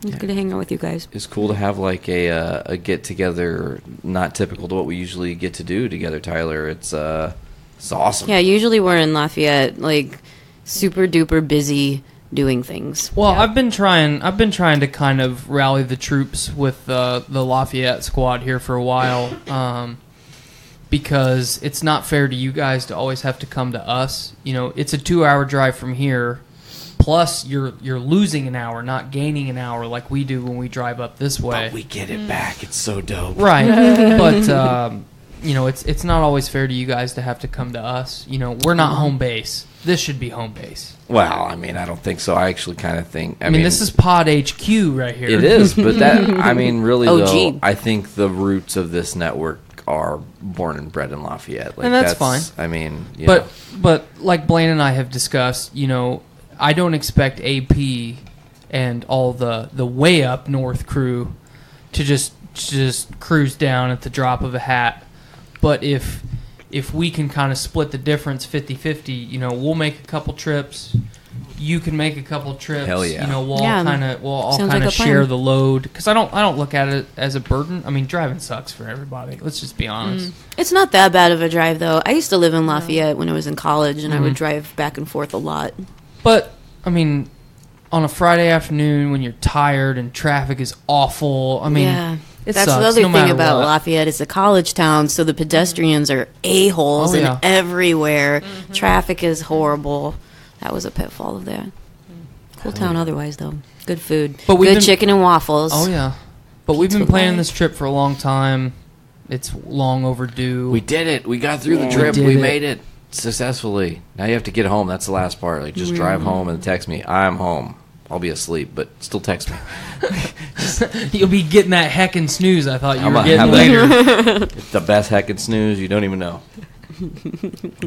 It's good to hang out with you guys. it's cool to have like a get together, not typical to what we usually get to do together, Tyler. It's awesome. Yeah, usually we're in Lafayette, like, super duper busy doing things. Well, I've been trying to kind of rally the troops with the Lafayette squad here for a while, because it's not fair to you guys to always have to come to us. You know, it's a 2-hour drive from here, plus you're losing an hour, not gaining an hour like we do when we drive up this way. But we get it back. It's so dope. Right, but you know, it's not always fair to you guys to have to come to us. You know, we're not home base. This should be home base. Well, I mean, I don't think so. I actually kind of think... I mean, this is Pod HQ right here. It is, but that... I mean, really, OG. though, I think the roots of this network are born and bred in Lafayette. Like, And that's fine. I mean, you know. But like Blaine and I have discussed, you know, I don't expect AP and all the way up north crew to just cruise down at the drop of a hat. But if we can kind of split the difference 50-50, you know, we'll make a couple trips. You can make a couple trips. Hell yeah. You know, we'll all Sounds kind like of a plan. share the load, because I don't look at it as a burden. I mean, driving sucks for everybody. Let's just be honest. It's not that bad of a drive, though. I used to live in Lafayette when I was in college, and I would drive back and forth a lot. But I mean, on a Friday afternoon when you're tired and traffic is awful, I mean, Yeah. it That's sucks, the other no thing matter about what. Lafayette. It's a college town, so the pedestrians are a-holes Oh, yeah. and everywhere. Traffic is horrible. That was a pitfall of that. Cool town otherwise, though. Good food. But we've good been- chicken and waffles. Oh yeah, but we've been Pizza planning pie. this trip for a long time. It's long overdue. We did it. We got through the trip. We did We it. made it successfully. Now you have to get home. That's the last part. Like, just drive home and text me. I'm home. I'll be asleep, but still text me. You'll be getting that heckin' snooze I thought you I'm were a- getting I'm a- later. It's the best heckin' snooze. You don't even know.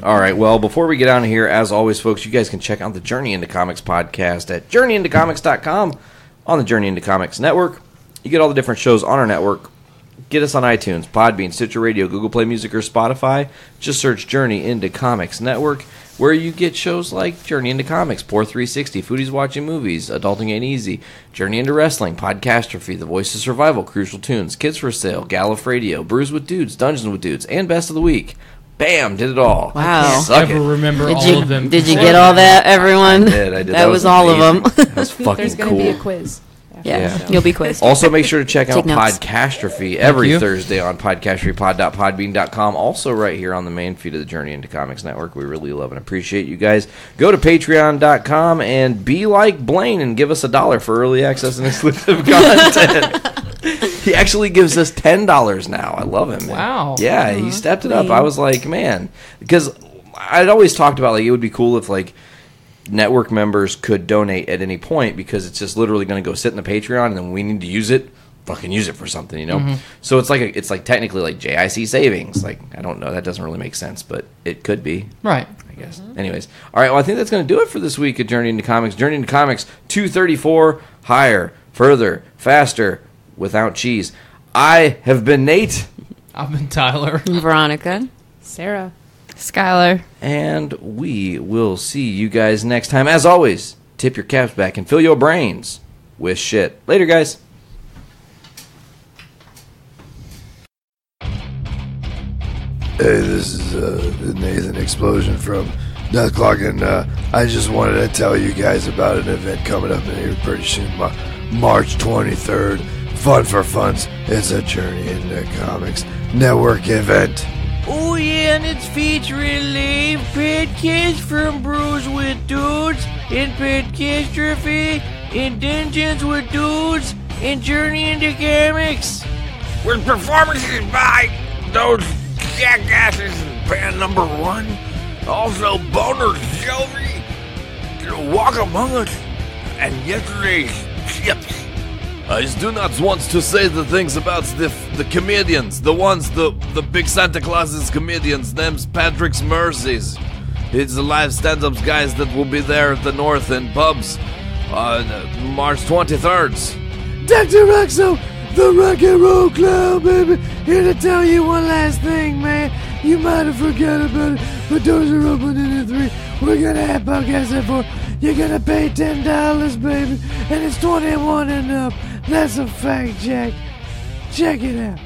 All right. Well, before we get out of here, as always, folks, you guys can check out the Journey into Comics podcast at journeyintocomics.com on the Journey into Comics network. You get all the different shows on our network. Get us on iTunes, Podbean, Stitcher Radio, Google Play Music, or Spotify. Just search Journey into Comics Network, where you get shows like Journey into Comics, Pour 360, Foodies Watching Movies, Adulting Ain't Easy, Journey into Wrestling, Podcastrophe, The Voice of Survival, Crucial Tunes, Kids for Sale, Gallif Radio, Brews with Dudes, Dungeons with Dudes, and Best of the Week. Bam! Did it all. Wow. Suck Ever it. remember Did all of them? Did you get all that, everyone? I did. That was all of them. amazing. That was fucking There's going to cool. be a quiz. after Yeah, the show. you'll be quizzed. Also, make sure to check out Take notes. Podcastrophe every you. Thursday on podcastrophe.podbean.com. Also, right here on the main feed of the Journey into Comics Network. We really love and appreciate you guys. Go to patreon.com and be like Blaine and give us $1 for early access and exclusive content. He actually gives us $10 now. I love him, man. Wow. Yeah, he stepped it up. I was like, man, because I'd always talked about, like, it would be cool if, like, network members could donate at any point, because it's just literally going to go sit in the Patreon, and then we need to use it, fucking use it for something, you know? So it's like technically like JIC savings. Like, I don't know, that doesn't really make sense, but it could be, Right. I guess. Anyways, all right, well, I think that's going to do it for this week at Journey into Comics. Journey into Comics 234, higher, further, faster, without cheese. I have been Nate, I've been Tyler. Veronica. Sarah. Skyler. and we will see you guys next time. As always, tip your caps back and fill your brains with shit. Later, guys. Hey, this is Nathan Explosion from Death Clock, and I just wanted to tell you guys about an event coming up in here pretty soon, March 23rd. Fun for Funds. It's a journey into comics. network event. Oh yeah, and it's featuring live podcasts from Brews with Dudes, and Podcastrophe, and Dungeons with Dudes, and Journey into Comics. With performances by those jackasses in band number 1. Also Boner Sylvie, Walk Among Us, and yesterday's Chips. I do not want to say the things about the comedians, the big Santa Claus's comedians, name's Patrick's Mercies. It's the live stand-ups guys that will be there at the North in pubs on March 23rd. Dr. Roxo, the rock and roll clown, baby. Here to tell you one last thing, man. You might have forgot about it, but doors are opening at 3. We're gonna have podcasts at 4. You're gonna pay $10, baby, and it's 21 and up. That's a fact, Jack. Check it out.